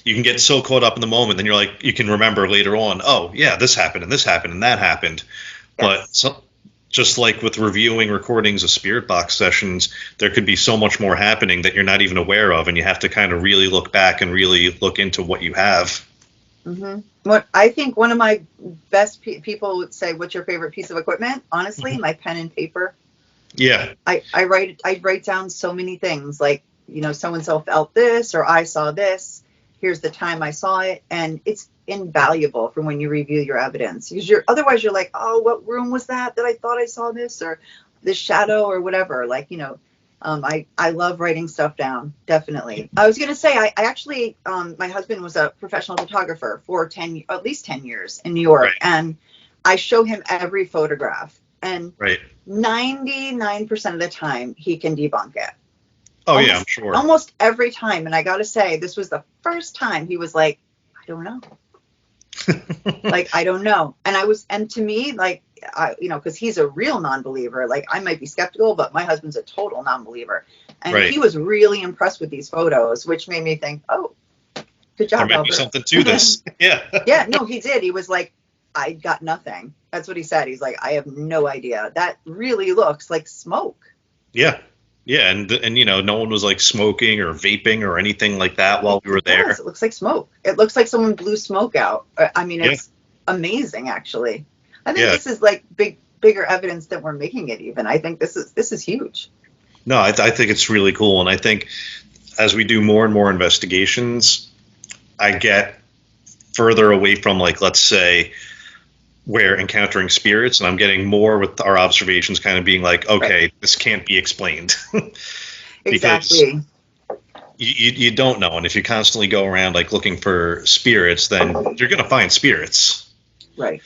you can get so caught up in the moment, then you're like, you can remember later on, oh yeah, this happened and this happened and that happened. Yes. But just like with reviewing recordings of spirit box sessions, there could be so much more happening that you're not even aware of, and you have to kind of really look back and really look into what you have. Mm-hmm. What I think one of my best people would say, "What's your favorite piece of equipment?" Honestly, my pen and paper. Yeah. I write down so many things, like so and so felt this, or I saw this. Here's the time I saw it, and it's invaluable for when you review your evidence, because otherwise you're like, oh, what room was that I thought I saw this, or this shadow, or whatever. Like I love writing stuff down. Definitely. I was gonna say I actually my husband was a professional photographer for at least 10 years in New York, Right. and I show him every photograph, and Right. 99% of the time he can debunk it. Oh yeah, I'm sure. Almost every time. And I got to say, this was the first time he was like, I don't know. Like, I don't know. And to me, like, because he's a real non-believer, like I might be skeptical, but my husband's a total non-believer. And Right. he was really impressed with these photos, which made me think, oh, good job, There might Albert. be something to this. Yeah. Yeah, no, he did. He was like, I got nothing. That's what he said. He's like, I have no idea. That really looks like smoke. Yeah. Yeah, and no one was like smoking or vaping or anything like that while we were there. It looks like smoke. It looks like someone blew smoke out. I mean, it's amazing, actually. I think this is like bigger evidence that we're making it. Even I think this is huge. No, I think it's really cool, and I think as we do more and more investigations, I get further away from, like, let's say, we're encountering spirits, and I'm getting more with our observations kind of being like, okay, this can't be explained. Exactly. You don't know, and if you constantly go around like looking for spirits, then you're going to find spirits. Right.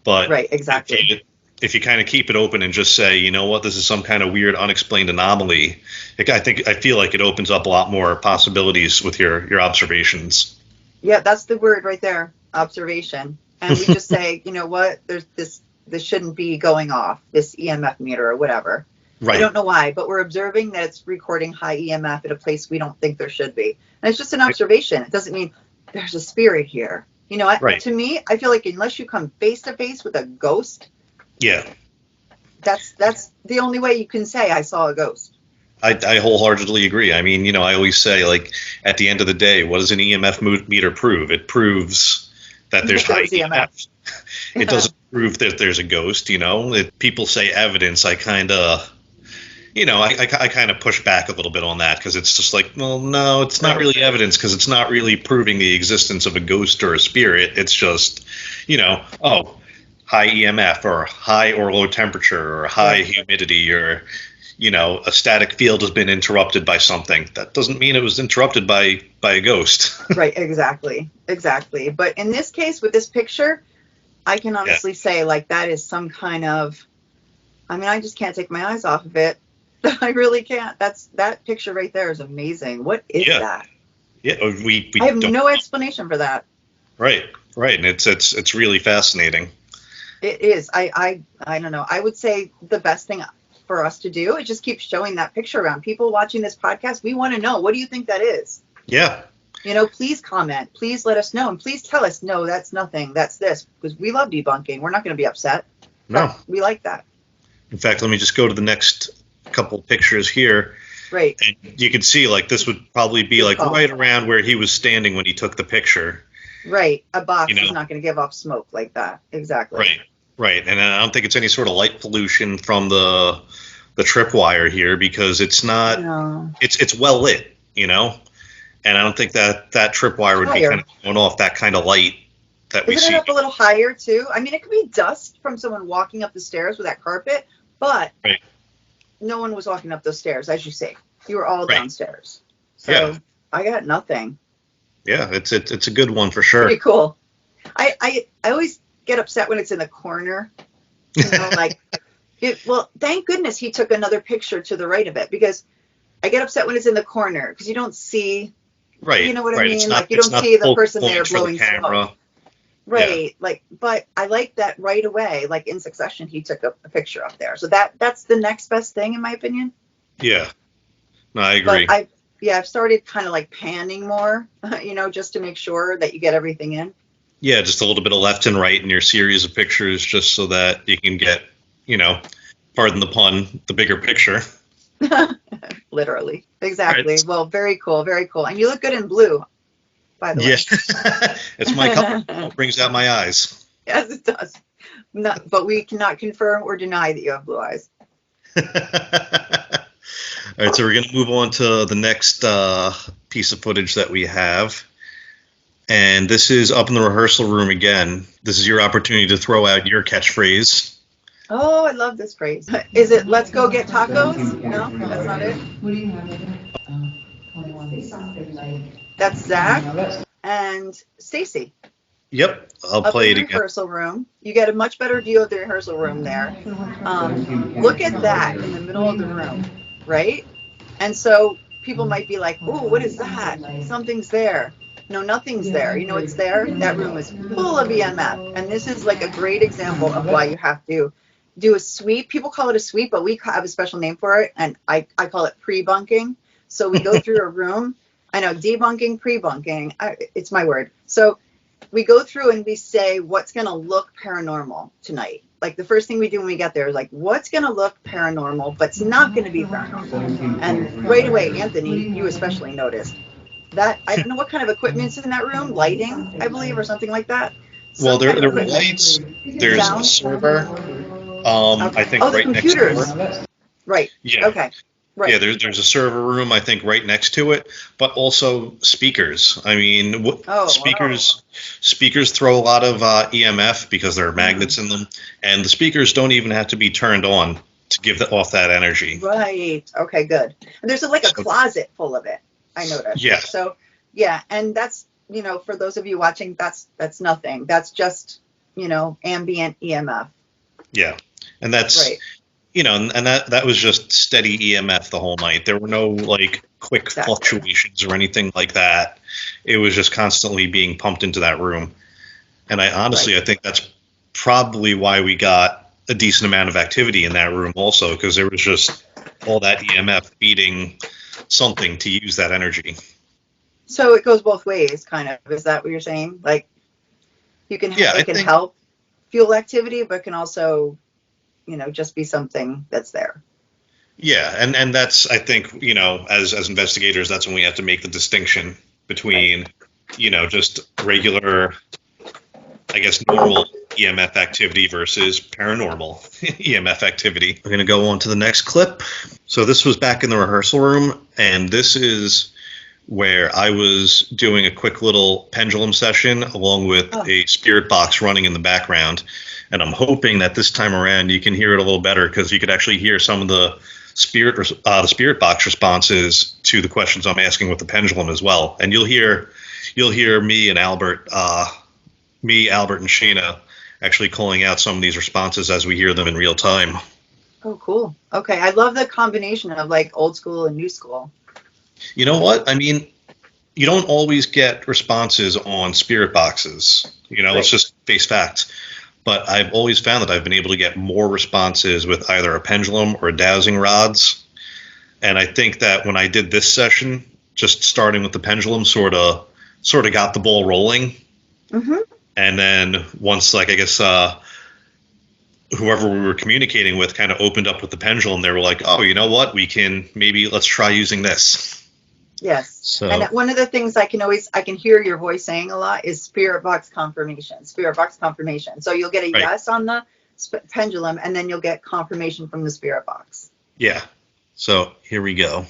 But right, exactly. If you kind of keep it open and just say, you know what, this is some kind of weird, unexplained anomaly, I feel like it opens up a lot more possibilities with your observations. Yeah, that's the word right there, observation. And we just say, you know what, there's this shouldn't be going off, this EMF meter or whatever. Right. I don't know why, but we're observing that it's recording high EMF at a place we don't think there should be. And it's just an observation. It doesn't mean there's a spirit here. To me, I feel like unless you come face to face with a ghost, that's the only way you can say I saw a ghost. I wholeheartedly agree. I mean, I always say, like, at the end of the day, what does an EMF meter prove? It proves that there's high EMF. It doesn't prove that there's a ghost, People say evidence, I kind of, I kind of push back a little bit on that, because it's just like, well, no, it's not really evidence, because it's not really proving the existence of a ghost or a spirit. It's just, high EMF or high or low temperature or high humidity or, a static field has been interrupted by something. That doesn't mean it was interrupted by a ghost. Right, exactly. But in this case, with this picture, I can honestly say, like, that is some kind of, I just can't take my eyes off of it. I really can't. That picture right there is amazing. What is that? Yeah, I have no explanation for that. Right, and it's really fascinating. It is. I don't know. I would say the best thing for us to do is just keep showing that picture around. People watching this podcast, we want to know, what do you think that is? Yeah. Please comment. Please let us know. And please tell us, no, that's nothing. That's this. Because we love debunking. We're not going to be upset. No. We like that. In fact, let me just go to the next couple pictures here. Right. And you can see, like, this would probably be like right around where he was standing when he took the picture. Right. A box is not going to give off smoke like that. Exactly. Right. And I don't think it's any sort of light pollution from the tripwire here because it's not. No. It's well lit, and I don't think that tripwire would be kind of going off that kind of light that we see. Isn't it up a little higher too? I mean, it could be dust from someone walking up the stairs with that carpet, but no one was walking up those stairs, as you say. You were all downstairs. So I got nothing. Yeah, it's a good one for sure. Pretty cool. I always get upset when it's in the corner. Well, thank goodness he took another picture to the right of it, because I get upset when it's in the corner because you don't see. Right. You know what I mean? Not, you don't see the person there blowing the smoke. Right. Yeah. But I like that right away. Like in succession, he took a picture up there. So that's the next best thing, in my opinion. Yeah. No, I agree. But I've started kind of like panning more, just to make sure that you get everything in. Yeah, just a little bit of left and right in your series of pictures, just so that you can get, pardon the pun, the bigger picture. Literally. Exactly. Right. Well, very cool. Very cool. And you look good in blue, by the way. Yeah. It's my color. It brings out my eyes. Yes, it does. But we cannot confirm or deny that you have blue eyes. All right, so we're going to move on to the next piece of footage that we have. And this is up in the rehearsal room again. This is your opportunity to throw out your catchphrase. Oh, I love this phrase. Is it "Let's go get tacos"? No, that's not it. What do you have there? Something like. That's Zach and Stacy. Yep, I'll play it again. Rehearsal room. You get a much better view of the rehearsal room there. Look at that in the middle of the room, right? And so people might be like, "Ooh, what is that? Something's there." No, nothing's there. You know what's there? That room is full of EMF. And this is like a great example of why you have to do a sweep. People call it a sweep, but we have a special name for it. And I call it pre-bunking. So we go through a room. I know, debunking, pre-bunking. It's my word. So we go through and we say, what's going to look paranormal tonight? Like the first thing we do when we get there is like, what's going to look paranormal, but it's not going to be paranormal. And right away, Anthony, you especially noticed that. I don't know what kind of equipment's in that room, lighting, I believe, or something like that. Well, there were lights. There's a server. I think right computers. next door. Right. Yeah. Okay. Right. Yeah, there's a server room, I think, right next to it, but also speakers. I mean, speakers throw a lot of EMF because there are magnets in them, and the speakers don't even have to be turned on to give off that energy. Right. Okay, good. And there's like a closet full of it, I noticed. Yeah. So, yeah, and that's, for those of you watching, that's nothing. That's just, ambient EMF. Yeah. And that's... Right. And that was just steady EMF the whole night. There were no like quick fluctuations or anything like that. It was just constantly being pumped into that room. And I think that's probably why we got a decent amount of activity in that room also, because there was just all that EMF feeding something to use that energy. So it goes both ways, kind of. Is that what you're saying? Like it can help fuel activity, but can also just be something that's there. Yeah, and that's, I think, as investigators, that's when we have to make the distinction between, just regular, I guess, normal EMF activity versus paranormal EMF activity. We're going to go on to the next clip. So this was back in the rehearsal room, and this is where I was doing a quick little pendulum session along with a spirit box running in the background. And I'm hoping that this time around you can hear it a little better, because you could actually hear some of the spirit box responses to the questions I'm asking with the pendulum as well. And you'll hear me and Albert, and Shayna actually calling out some of these responses as we hear them in real time. Oh, cool. Okay, I love the combination of like old school and new school. You know what? I mean, you don't always get responses on spirit boxes. Let's just face facts. But I've always found that I've been able to get more responses with either a pendulum or dowsing rods. And I think that when I did this session, just starting with the pendulum sort of got the ball rolling. Mm-hmm. And then once, like, I guess whoever we were communicating with kind of opened up with the pendulum, they were like, oh, you know what? Let's try using this. Yes. So. And one of the things I can hear your voice saying a lot is spirit box confirmation. So you'll get a yes on the pendulum, and then you'll get confirmation from the spirit box. Yeah. So here we go.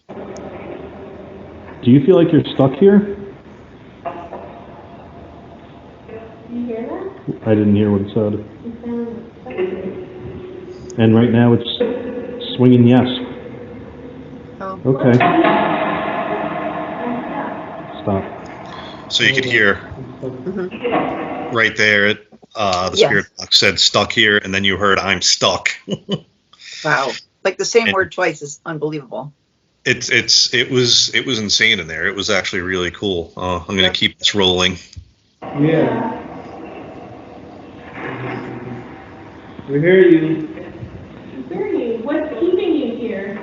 Do you feel like you're stuck here? You hear that? I didn't hear what it said. It sounds stuck. And right now it's swinging yes. Oh. Okay. Stop. So you could hear right there, the spirit box said stuck here, and then you heard I'm stuck. Wow. Like the same And- word twice is unbelievable. It was insane in there. It was actually really cool. I'm going to keep this rolling. Yeah. We hear you. I hear you. What's keeping you here?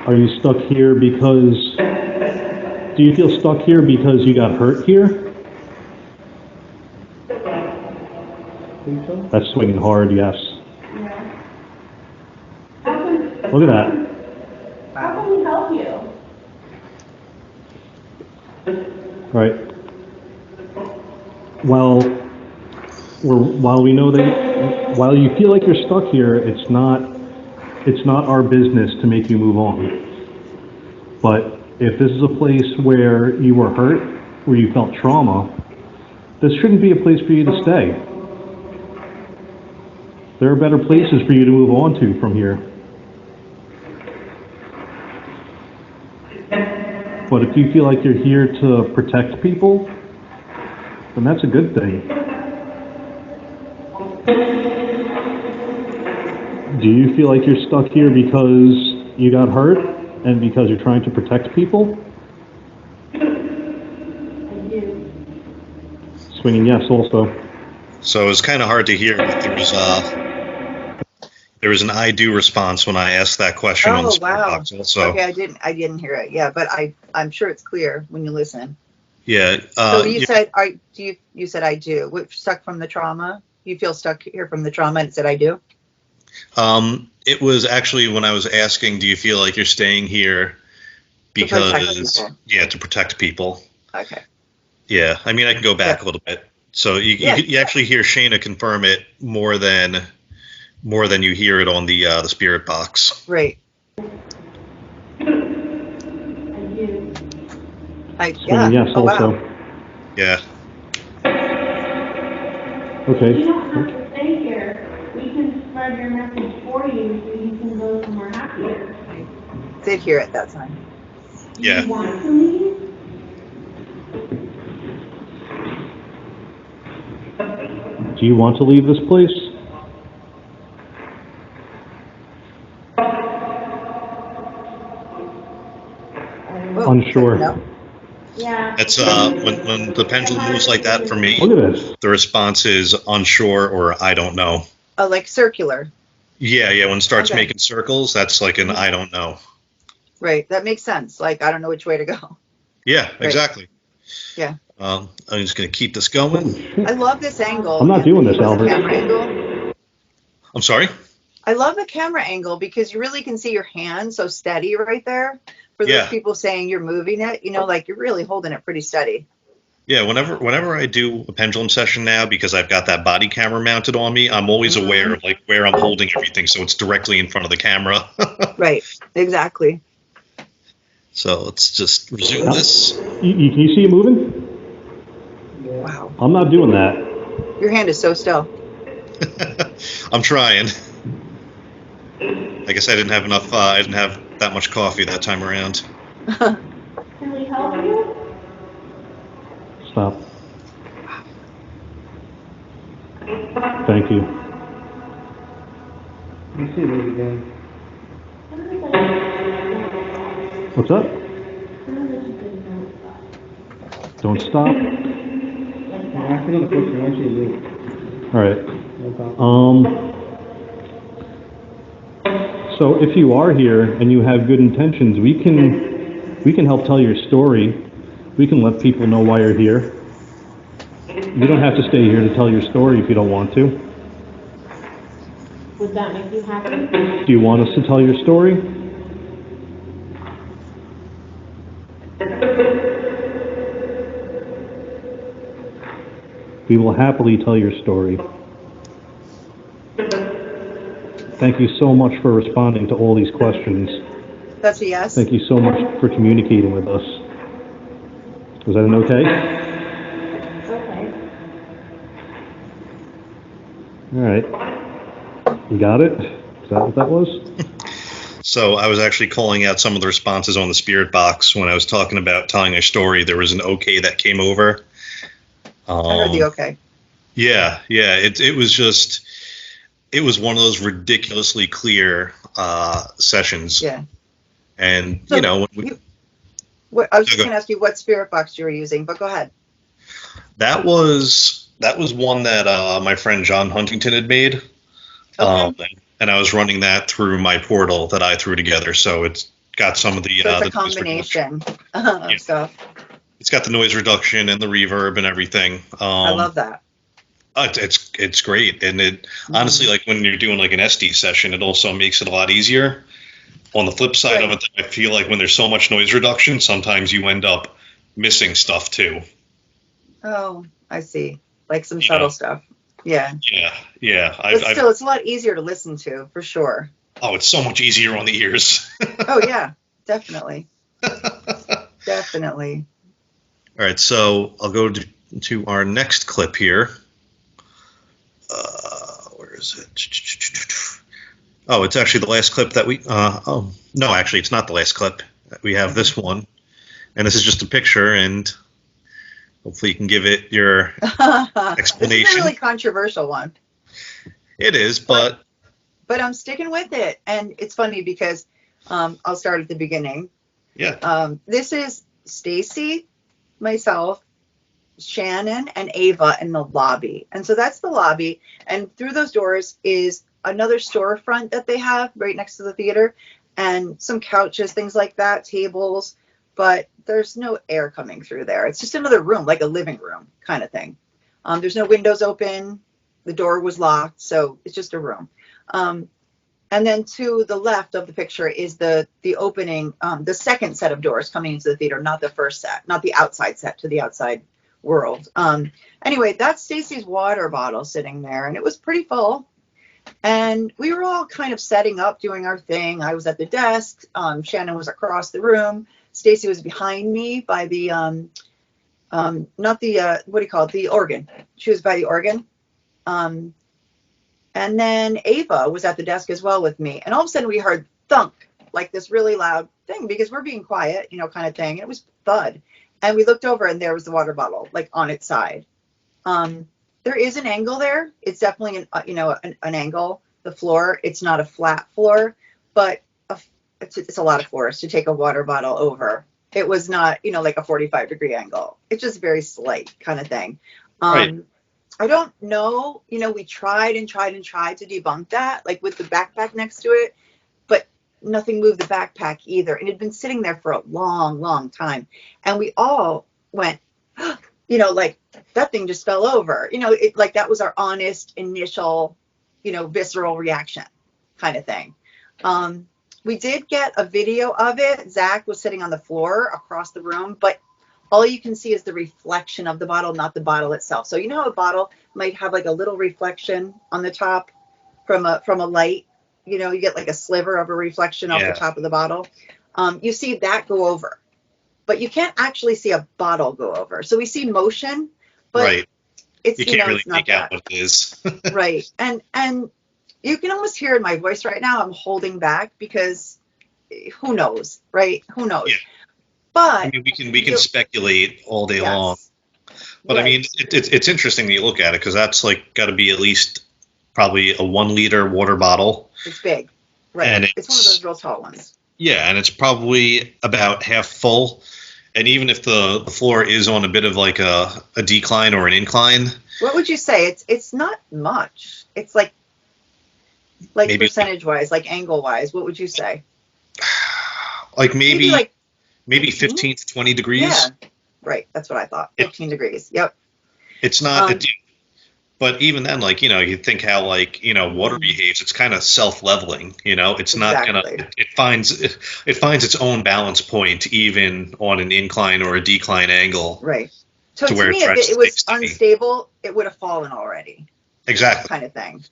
Are you stuck here because... Do you feel stuck here because you got hurt here? Think so? That's swinging hard, yes. Yeah. How can, Look at that. how can we help you? Right. Well, while we know that, while you feel like you're stuck here, it's not our business to make you move on. But if this is a place where you were hurt, where you felt trauma, this shouldn't be a place for you to stay. There are better places for you to move on to from here. But if you feel like you're here to protect people, then that's a good thing. Do you feel like you're stuck here because you got hurt and because you're trying to protect people? I do. Swinging yes also. So it was kind of hard to hear, but there was an I do response when I asked that question on the Oh, spirit wow. box also. Okay, I didn't hear it. Yeah, but I'm sure it's clear when you listen. Yeah. So you yeah, said you said I do. Which stuck from the trauma? You feel stuck here from the trauma and it said I do? it was actually when I was asking, do you feel like you're staying here because, to protect people. Okay. Yeah, I mean, I can go back a little bit. So you actually hear Shayna confirm it more than you hear it on the spirit box. Right. I do. Yeah. Yes Oh, also. wow. Yeah. Okay. You don't have to stay here. We can spread your message for you so you can go somewhere happier. Did hear it that time. Do Yeah. you want to leave? Do you want to leave this place? Whoa, Unsure. no? Yeah. It's when the pendulum moves like that for me, Look at this. the response is unsure or I don't know. Oh, like circular. Yeah, when it starts Okay. making circles, that's like an I don't know. Right. That makes sense. Like, I don't know which way to go. Yeah, exactly. Yeah. I'm just going to keep this going. I love this angle. I'm not doing this, The Albert. camera angle. I'm sorry? I love the camera angle because you really can see your hand so steady right there. For those people saying you're moving it, like you're really holding it pretty steady. Yeah, whenever I do a pendulum session now, because I've got that body camera mounted on me, I'm always aware of like where I'm holding everything, so it's directly in front of the camera. Right. Exactly. So let's just resume this. Can you see it moving? Wow. I'm not doing that. Your hand is so still. I'm trying. I guess I didn't have enough. I didn't have that much coffee that time around. Can we help you? Stop. Thank you. You see this again. What's up? Don't stop. I'm asking another question. I want you to leave. All right. No problem. So if you are here and you have good intentions, we can help tell your story. We can let people know why you're here. You don't have to stay here to tell your story if you don't want to. Would that make you happy? Do you want us to tell your story? We will happily tell your story. Thank you so much for responding to all these questions. That's a yes? Thank you so much for communicating with us. Was that an okay? Okay. All right. You got it? Is that what that was? So I was actually calling out some of the responses on the spirit box when I was talking about telling a story. There was an okay that came over. I heard the okay. Yeah. It was one of those ridiculously clear sessions. Yeah. And So you know, I was just going to ask you what spirit box you were using, but go ahead. that was one that my friend John Huntington had made. Okay. And I was running that through my portal that I threw together. So it's got some of the So it's the a combination Yeah. of stuff. It's got the noise reduction and the reverb and everything. I love that. It's great, and it honestly, like when you're doing like an SD session, it also makes it a lot easier. On the flip side of it, I feel like when there's so much noise reduction, sometimes you end up missing stuff too. Oh, I see. Like some subtle stuff. Yeah. Yeah. But still, it's a lot easier to listen to, for sure. Oh, it's so much easier on the ears. Oh, yeah. Definitely. Definitely. All right, so I'll go to our next clip here. Where is it? Oh, it's actually the last clip that we. Oh, no, actually, it's not the last clip. We have this one, and this is just a picture, and hopefully you can give it your explanation. This is a really controversial one. It is, but I'm sticking with it, and it's funny because I'll start at the beginning. Yeah. This is Stacy, myself, Shannon, and Ava in the lobby. And so that's the lobby. And through those doors is another storefront that they have right next to the theater, and some couches, things like that, tables. But there's no air coming through there. It's just another room, like a living room kind of thing. There's no windows open. The door was locked. So it's just a room. And then to the left of the picture is the opening, the second set of doors coming into the theater, not the first set, not the outside set to the outside world. Anyway, that's Stacy's water bottle sitting there, and it was pretty full. And we were all kind of setting up, doing our thing. I was at the desk. Shannon was across the room. Stacy was behind me by the, not the, what do you call it? The organ. She was by the organ. And then Ava was at the desk as well with me. And all of a sudden we heard thunk, like this really loud thing, because we're being quiet, kind of thing. And it was thud. And we looked over and there was the water bottle, like on its side. There is an angle there. It's definitely an angle. The floor, it's not a flat floor, but it's a lot of force to take a water bottle over. It was not, like a 45-degree angle. It's just very slight kind of thing. Right. I don't know, we tried to debunk that, like with the backpack next to it, but nothing moved the backpack either. And it had been sitting there for a long, long time. And we all went, like that thing just fell over, like that was our honest initial, visceral reaction kind of thing. We did get a video of it. Zach was sitting on the floor across the room, but all you can see is the reflection of the bottle, not the bottle itself. So how a bottle might have like a little reflection on the top from a light, you get like a sliver of a reflection off the top of the bottle. You see that go over, but you can't actually see a bottle go over. So we see motion, but right. It's, you can't really it's not make out that. what it is. Right. And you can almost hear in my voice right now, I'm holding back because who knows, right? Who knows? Yeah. But I mean, we can speculate all day long. But right. I mean, it's interesting that you look at it because that's like got to be at least probably a 1-liter water bottle. It's big. Right. And it's one of those real tall ones. Yeah. And it's probably about half full. And even if the floor is on a bit of like a decline or an incline. What would you say? It's not much. It's like maybe percentage wise, like angle wise, what would you say? Like maybe 15 to 20 degrees. Yeah, right. That's what I thought. 15 degrees. Yep. It's not, but even then, like, you think how like, water behaves, it's kind of self-leveling, it's not going to, it finds its own balance point, even on an incline or a decline angle. Right. So to where me, it if it was sticks to me. unstable, it would have fallen already. Exactly. Kind of thing.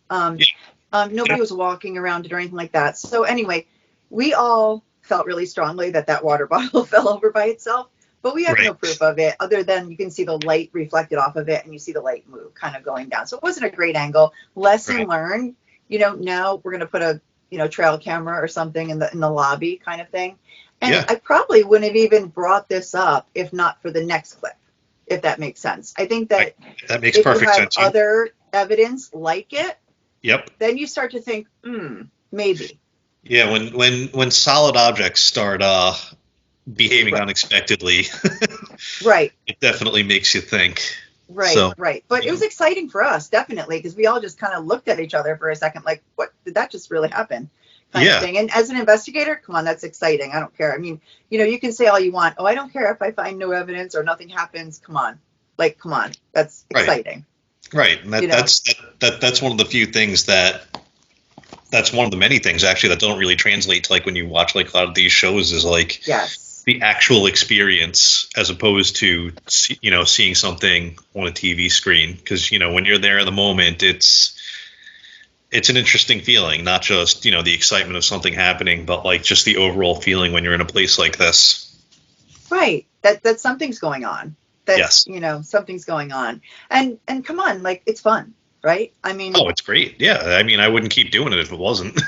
Nobody was walking around it or anything like that. So anyway, we all felt really strongly that water bottle fell over by itself, but we have no proof of it other than you can see the light reflected off of it and you see the light move kind of going down. So it wasn't a great angle. Lesson learned, now we're going to put a, trail camera or something in the lobby kind of thing. And I probably wouldn't have even brought this up if not for the next clip, if that makes sense. I think that makes perfect sense. Other evidence like it, then you start to think, maybe. Yeah, when solid objects start behaving unexpectedly, it definitely makes you think. Right. But it was exciting for us, definitely, because we all just kind of looked at each other for a second, like, what did that just really happen? Kind of thing. And as an investigator, come on, that's exciting. I don't care. I mean, you can say all you want. Oh, I don't care if I find no evidence or nothing happens. Come on. That's exciting. Right. And that's one of the few things that's one of the many things actually that don't really translate to like when you watch like a lot of these shows is like the actual experience as opposed to seeing something on a TV screen, because when you're there in the moment it's an interesting feeling, not just the excitement of something happening, but like just the overall feeling when you're in a place like this. Right. That something's going on. Something's going on. And come on, like, it's fun, right? I mean, it's great. Yeah. I mean, I wouldn't keep doing it if it wasn't.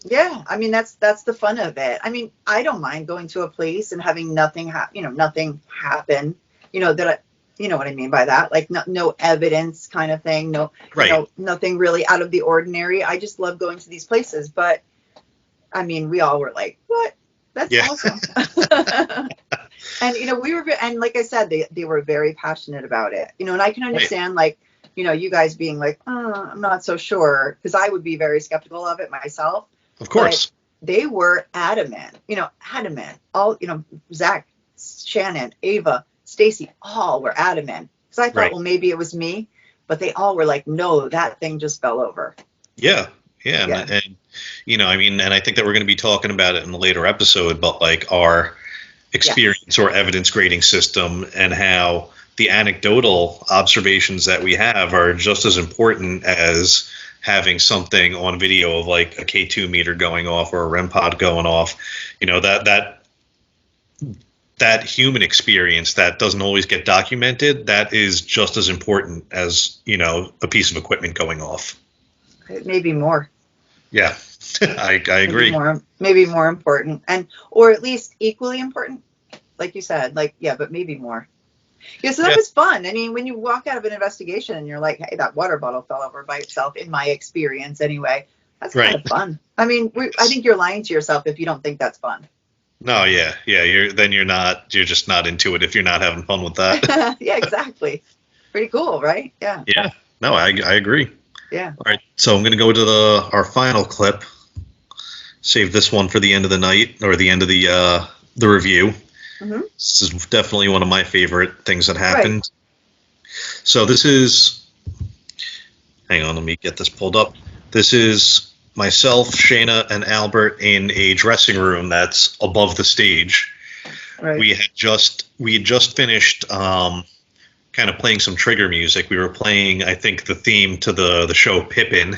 Yeah. I mean, that's the fun of it. I mean, I don't mind going to a place and having nothing happen, that you know what I mean by that? Like no evidence kind of thing. Nothing really out of the ordinary. I just love going to these places. But I mean, we all were like, what? That's awesome. And, and like I said, they were very passionate about it, and I can understand you guys being like, I'm not so sure, because I would be very skeptical of it myself. Of course. But they were adamant. All, Zach, Shannon, Ava, Stacy, all were adamant. Because I thought, well, maybe it was me, but they all were like, no, that thing just fell over. Yeah. And and I think that we're going to be talking about it in a later episode, but like our experience or evidence grading system and how the anecdotal observations that we have are just as important as having something on video of like a K2 meter going off or a REM pod going off. That human experience that doesn't always get documented, that is just as important as, a piece of equipment going off. Maybe more. Yeah, I agree. Maybe more important, or at least equally important, like you said, but maybe more. Yeah, so that was fun. I mean, when you walk out of an investigation and you're like, hey, that water bottle fell over by itself, in my experience anyway, that's kind of fun. I mean, I think you're lying to yourself if you don't think that's fun. No, yeah. You're just not into it if you're not having fun with that. Yeah, exactly. Pretty cool, right? Yeah. Yeah. No, I agree. Yeah. All right. So I'm going to go to our final clip. Save this one for the end of the night or the end of the review. Mm-hmm. This is definitely one of my favorite things that happened. Right. So this is, hang on, let me get this pulled up. This is myself, Shayna, and Albert in a dressing room that's above the stage. Right. We had just finished kind of playing some trigger music. We were playing, I think, the theme to the show Pippin.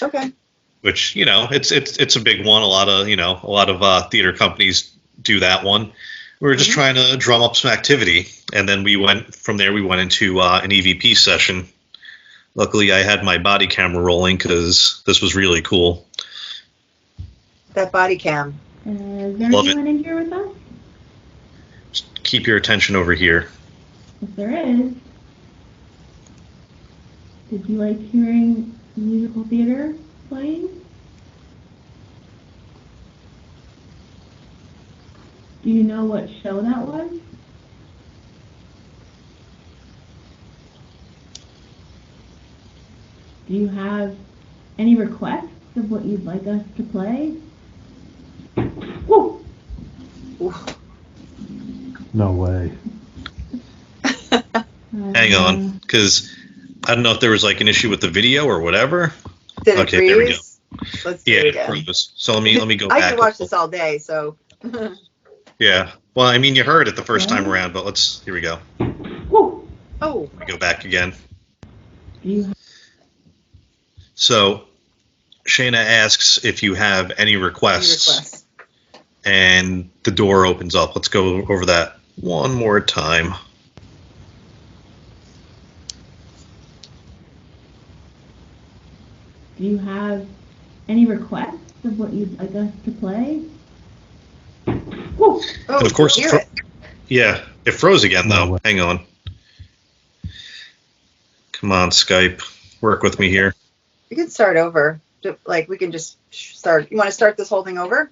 Okay. Which, it's a big one. A lot of theater companies do that one. We were just trying to drum up some activity, and then we went into an EVP session. Luckily, I had my body camera rolling because this was really cool. That body cam. Is there anyone in here with us? Just keep your attention over here. If there is, did you like hearing musical theater playing? Do you know what show that was? Do you have any requests of what you'd like us to play? Woo! No way. Hang on, because I don't know if there was like an issue with the video or whatever. Did it freeze? There we go. Let's do it again. Froze. So let me go back. I could watch this all day, so. Yeah. Well, I mean, you heard it the first time around, but here we go. Woo! Oh. We go back again. You So Shayna asks if you have any requests, and the door opens up. Let's go over that one more time. Do you have any requests of what you'd like us to play? Oh, And of course, hear it. yeah, it froze again though. No way. Hang on. Come on, Skype. Work with me here. You can start over. Like, we can just start. You want to start this whole thing over?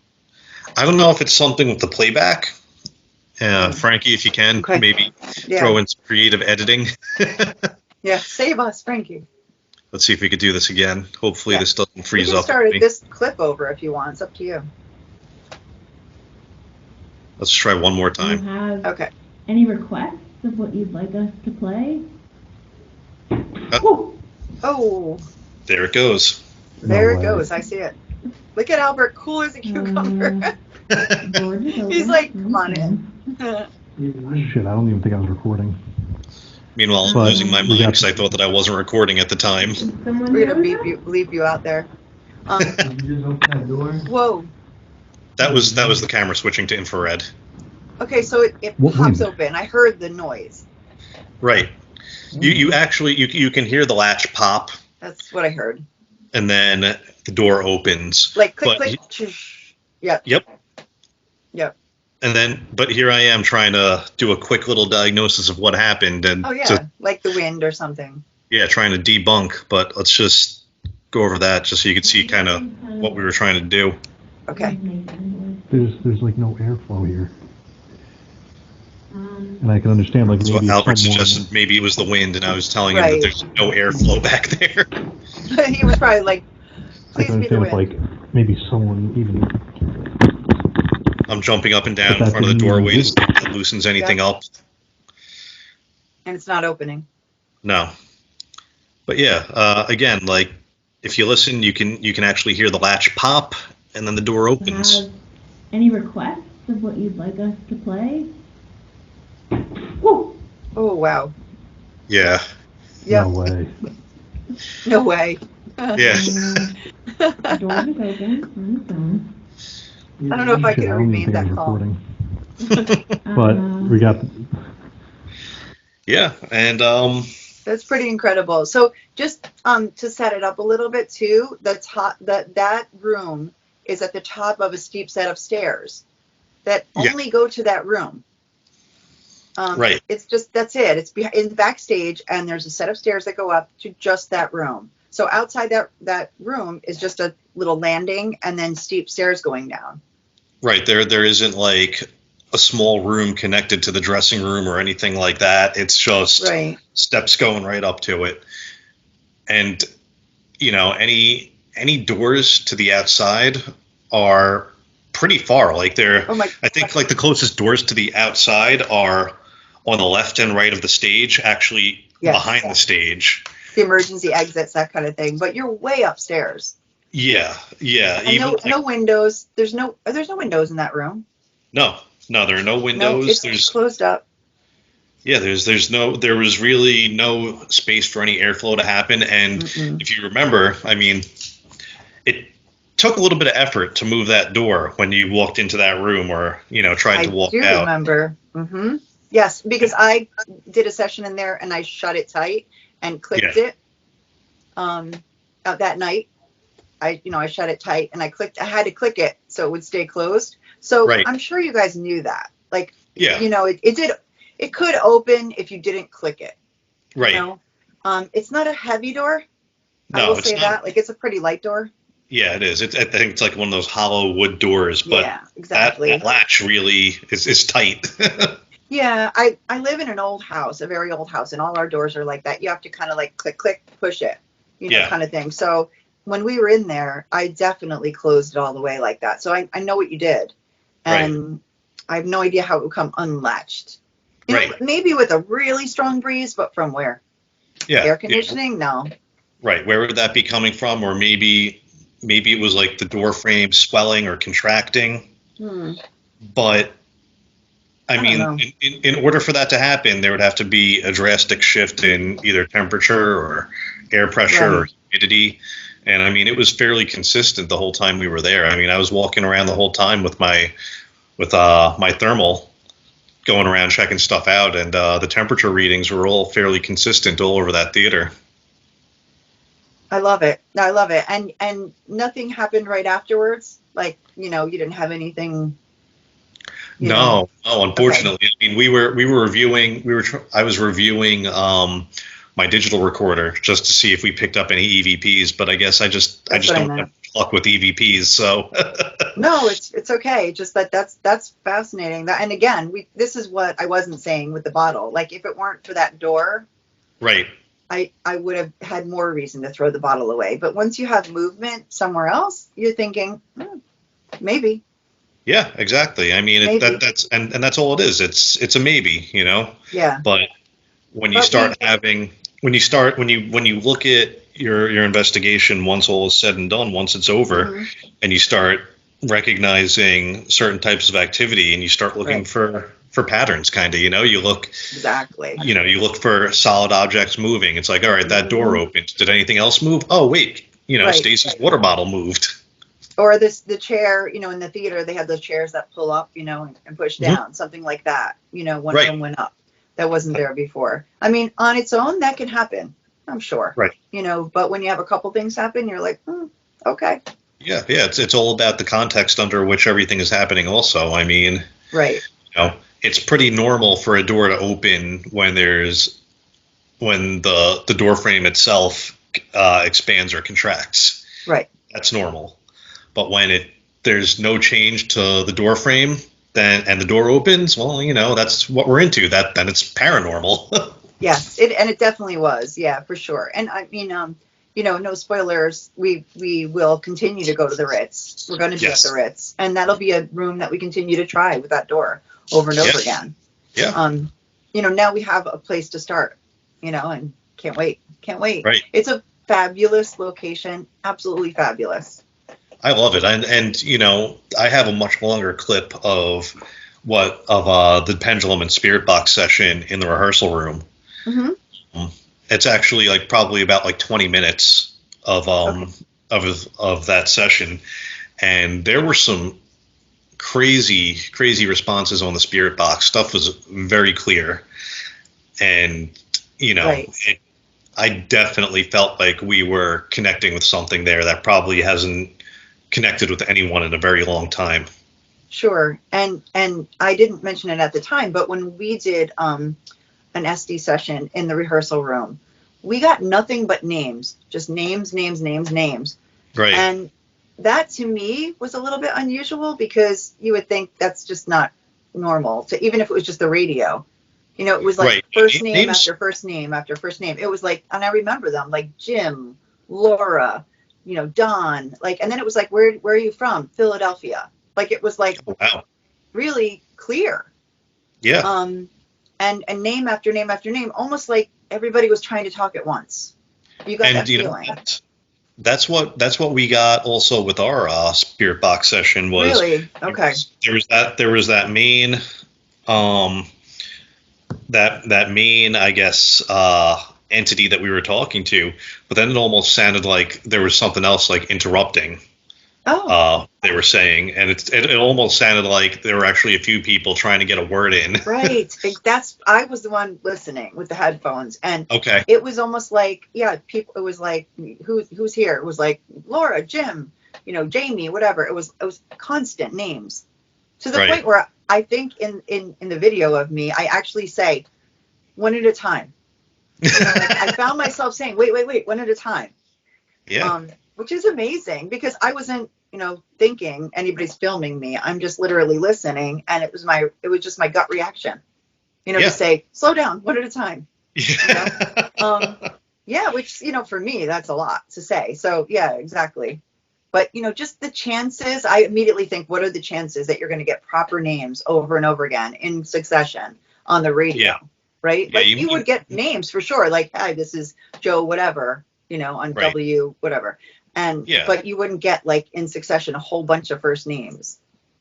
I don't know if it's something with the playback. Frankie, if you can, Okay. maybe Yeah. throw in some creative editing. Yeah, save us, Frankie. Let's see if we could do this again. Hopefully Yeah. this doesn't You freeze can up. start on me. this clip over if you want. It's up to you. Let's try one more Do you time. have Okay. any requests of what you'd like us to play? Oh, There it goes. there No it way. goes. I see it. Look at Albert, cool as a cucumber. Board is open. He's like, come on in. Shit, I don't even think I was recording. Meanwhile, I'm But losing my we mind got- because I thought that I wasn't recording at the time. Someone We're gonna knows leave you out there. Did you just open that door? Whoa. That was the camera switching to infrared. Okay, so it What pops wind? open. I heard the noise. Right. You actually you can hear the latch pop, That's what I heard. and then the door opens. Like click, But click. Shh. Yep. Yep. Yep. But here I am trying to do a quick little diagnosis of what happened, and Oh yeah, just, like the wind or something. trying to debunk. But let's just go over that just so you can see kind of what we were trying to do. Okay. There's like no airflow here, Um, and I can understand like So maybe Albert someone- suggested maybe it was the wind, and I was telling him Right. that there's no airflow back there. He was probably like, I please can be the understand wind. if like maybe someone even I'm jumping up and down But in that's front of the a new doorway wind. to see if it loosens anything up. And it's not opening. No. But yeah, again, like if you listen, you can actually hear the latch pop, and then the door do you opens. have any requests of what you'd like us to play? Oh wow. Yeah. Yep. no way. No way. Yeah. The door is open on its own. I don't know if I Shit, could I don't even remain think I that was calm. recording. But we got Yeah, and That's pretty incredible. So just to set it up a little bit too, that room is at the top of a steep set of stairs that Yeah. only go to that room. Right. It's just, that's it. It's in backstage, and there's a set of stairs that go up to just that room. So outside that room is just a little landing and then steep stairs going down. right there isn't like a small room connected to the dressing room or anything like that. It's just Right. steps going right up to it. And any doors to the outside are pretty far. Like Oh my. I think like the closest doors to the outside are on the left and right of the stage, actually Yes. behind the stage. The emergency exits, that kind of thing. But you're way upstairs. Yeah. And Even no windows. There's no windows in that room. no, there are no No, windows. it's closed up. There was really no space for any airflow to happen. And Mm-mm. if you remember, I mean, it took a little bit of effort to move that door when you walked into that room or, tried to walk I do out. remember. Mm-hmm. Yes, because I did a session in there and I shut it tight and clicked it. Out that night, I shut it tight and I had to click it so it would stay closed. So Right. I'm sure you guys knew that. Like, Yeah. it could open if you didn't click it. Right. It's not a heavy door. I No, will it's say not. that. Like, it's a pretty light door. Yeah, it is. I think it's like one of those hollow wood doors, but Yeah, exactly. that latch really is tight. Yeah, I live in an old house, a very old house, and all our doors are like that. You have to kind of like click, click, push it, Yeah. kind of thing. So when we were in there, I definitely closed it all the way like that. So I know what you did. And I have no idea how it would come unlatched. Right. Maybe with a really strong breeze, but from where? Yeah. Air conditioning? No. Right. Where would that be coming from? Or maybe it was like the door frame swelling or contracting. Hmm. But I mean, in order for that to happen, there would have to be a drastic shift in either temperature or air pressure or humidity. And I mean, it was fairly consistent the whole time we were there. I mean, I was walking around the whole time with my thermal, going around checking stuff out, and the temperature readings were all fairly consistent all over that theater. I love it. I love it. And nothing happened right afterwards. Like, you didn't have anything. No, unfortunately. Okay. I mean, I was reviewing my digital recorder just to see if we picked up any EVPs, but I guess I just don't have luck with EVPs. So no, it's okay. Just that's fascinating. And again, this is what I wasn't saying with the bottle. Like, if it weren't for that door, right, I would have had more reason to throw the bottle away. But once you have movement somewhere else, you're thinking, maybe. Yeah, exactly. I mean, that's that's all it is. It's a maybe, Yeah. But when you when you look at your investigation, once all is said and done, once it's over, and you start recognizing certain types of activity, and you start looking for patterns, kind of, you look exactly. You look for solid objects moving. It's like, all right, that door opened. Did anything else move? Oh, wait, Stacy's water bottle moved. Or the chair, in the theater, they have those chairs that pull up, and push down, something like that. One of them went up. That wasn't there before. I mean, on its own, that can happen, I'm sure. Right. But when you have a couple things happen, you're like, okay. Yeah. It's all about the context under which everything is happening also. I mean, right. It's pretty normal for a door to open when the door frame itself expands or contracts. Right. That's normal. But when there's no change to the door frame, and the door opens, well, that's what we're into. Then it's paranormal. Yes, it definitely was. Yeah, for sure. And I mean, no spoilers. We will continue to go to the Ritz. We're going to be at the Ritz, and that'll be a room that we continue to try with that door over and over again. Yeah. Now we have a place to start. And can't wait. Right. It's a fabulous location. Absolutely fabulous. I love it, and I have a much longer clip of the pendulum and spirit box session in the rehearsal room. Mm-hmm. It's actually probably about 20 minutes of that session, and there were some crazy responses on the spirit box. Stuff was very clear, and I definitely felt like we were connecting with something there that probably hasn't connected with anyone in a very long time. Sure. And I didn't mention it at the time, but when we did an SD session in the rehearsal room, we got nothing but names, just names. Right. And that to me was a little bit unusual, because you would think that's just not normal, to even if it was just the radio. It was like first name after first name after first name. It was like, and I remember them, like Jim, Laura, Don, and then it was like, where are you from? Philadelphia. It was really clear. Yeah. And name after name after name, almost like everybody was trying to talk at once. You got that feeling. That's what we got also with our spirit box session was. Really? Okay. There was that main that main, I guess, entity that we were talking to, but then it almost sounded like there was something else interrupting. They were saying, and it almost sounded like there were actually a few people trying to get a word in. Right. I was the one listening with the headphones, and okay, it was almost like, people. It was like, who's here? It was like Laura, Jim, Jamie, whatever. It was constant names, to the point where I think in the video of me, I actually say one at a time. I found myself saying, wait, one at a time. Yeah. Which is amazing, because I wasn't, thinking anybody's filming me. I'm just literally listening, and it was just my gut reaction, to say, slow down, one at a time. Yeah. Which, for me, that's a lot to say. So yeah, exactly. But, just the chances, I immediately think, what are the chances that you're going to get proper names over and over again in succession on the radio? Yeah. Right? Yeah, you would get names for sure. Like, hi, this is Joe, whatever, on W, whatever. And, but you wouldn't get in succession a whole bunch of first names.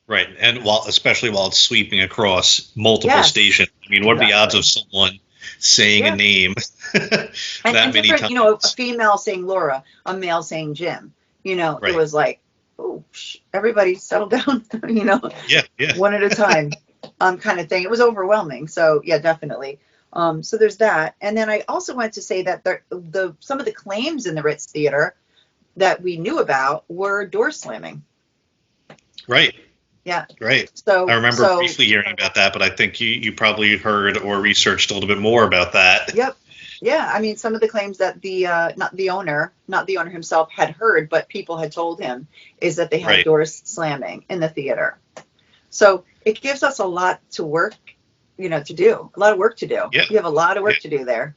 Right, and especially while it's sweeping across multiple stations. I mean, what are the odds of someone saying a name that and many different, times? you know, a female saying Laura, a male saying Jim. You know, it was like, oh, everybody settle down. You know, one at a time, kind of thing. It was overwhelming. So yeah, definitely. So there's that, and then I also wanted to say that some of the claims in the Ritz Theater that we knew about were door slamming. Right. Yeah. Right. So I remember briefly hearing about that, but I think you probably heard or researched a little bit more about that. Yep. Yeah. I mean, some of the claims that not the owner himself had heard, but people had told him is that they had doors slamming in the theater. So it gives us a lot to work, to do, a lot of work to do. Yeah. You have a lot of work to do there.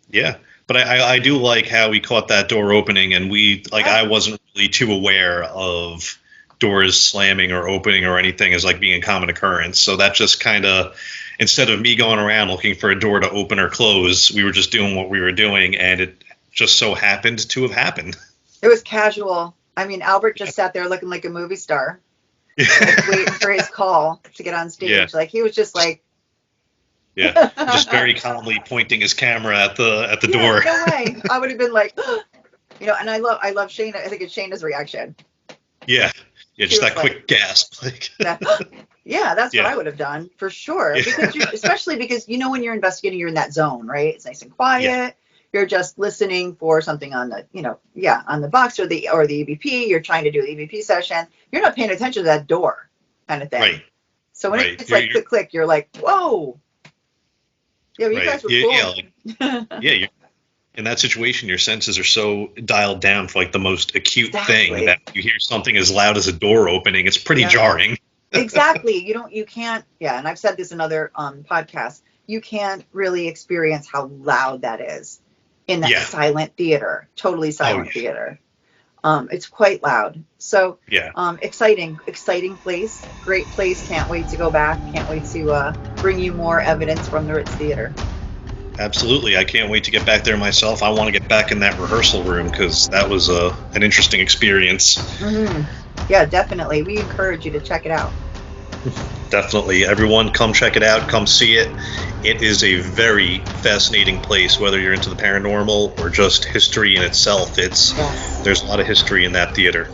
Yeah. But I do like how we caught that door opening, and I wasn't really too aware of doors slamming or opening or anything as like being a common occurrence. So that just kind of, instead of me going around looking for a door to open or close, we were just doing what we were doing, and it just so happened to have happened. It was casual. I mean, Albert just sat there looking like a movie star, like waiting for his call to get on stage. Yeah. Like he was just like, just very calmly pointing his camera at the door. No way. I would have been like, and I love Shayna. I think it's Shayna's reaction. Yeah, just that quick gasp. That's what I would have done for sure. Because especially because when you're investigating, you're in that zone, right? It's nice and quiet. Yeah. You're just listening for something on the, on the box or the EVP. You're trying to do an EVP session. You're not paying attention to that door, kind of thing. Right. So when it's like click click, you're like, whoa. Yeah, but you guys were cool. You're, in that situation, your senses are so dialed down for like the most acute thing that you hear something as loud as a door opening. It's pretty jarring. Exactly. You can't. Yeah, and I've said this in other podcasts. You can't really experience how loud that is in that silent theater, totally silent theater. It's quite loud. So exciting place, great place. Can't wait to go back. Can't wait to bring you more evidence from the Ritz Theater. Absolutely. I can't wait to get back there myself. I want to get back in that rehearsal room because that was an interesting experience. Mm-hmm. Yeah, definitely. We encourage you to check it out. Definitely. Everyone come check it out. Come see it. It is a very fascinating place, whether you're into the paranormal or just history in itself. There's a lot of history in that theater.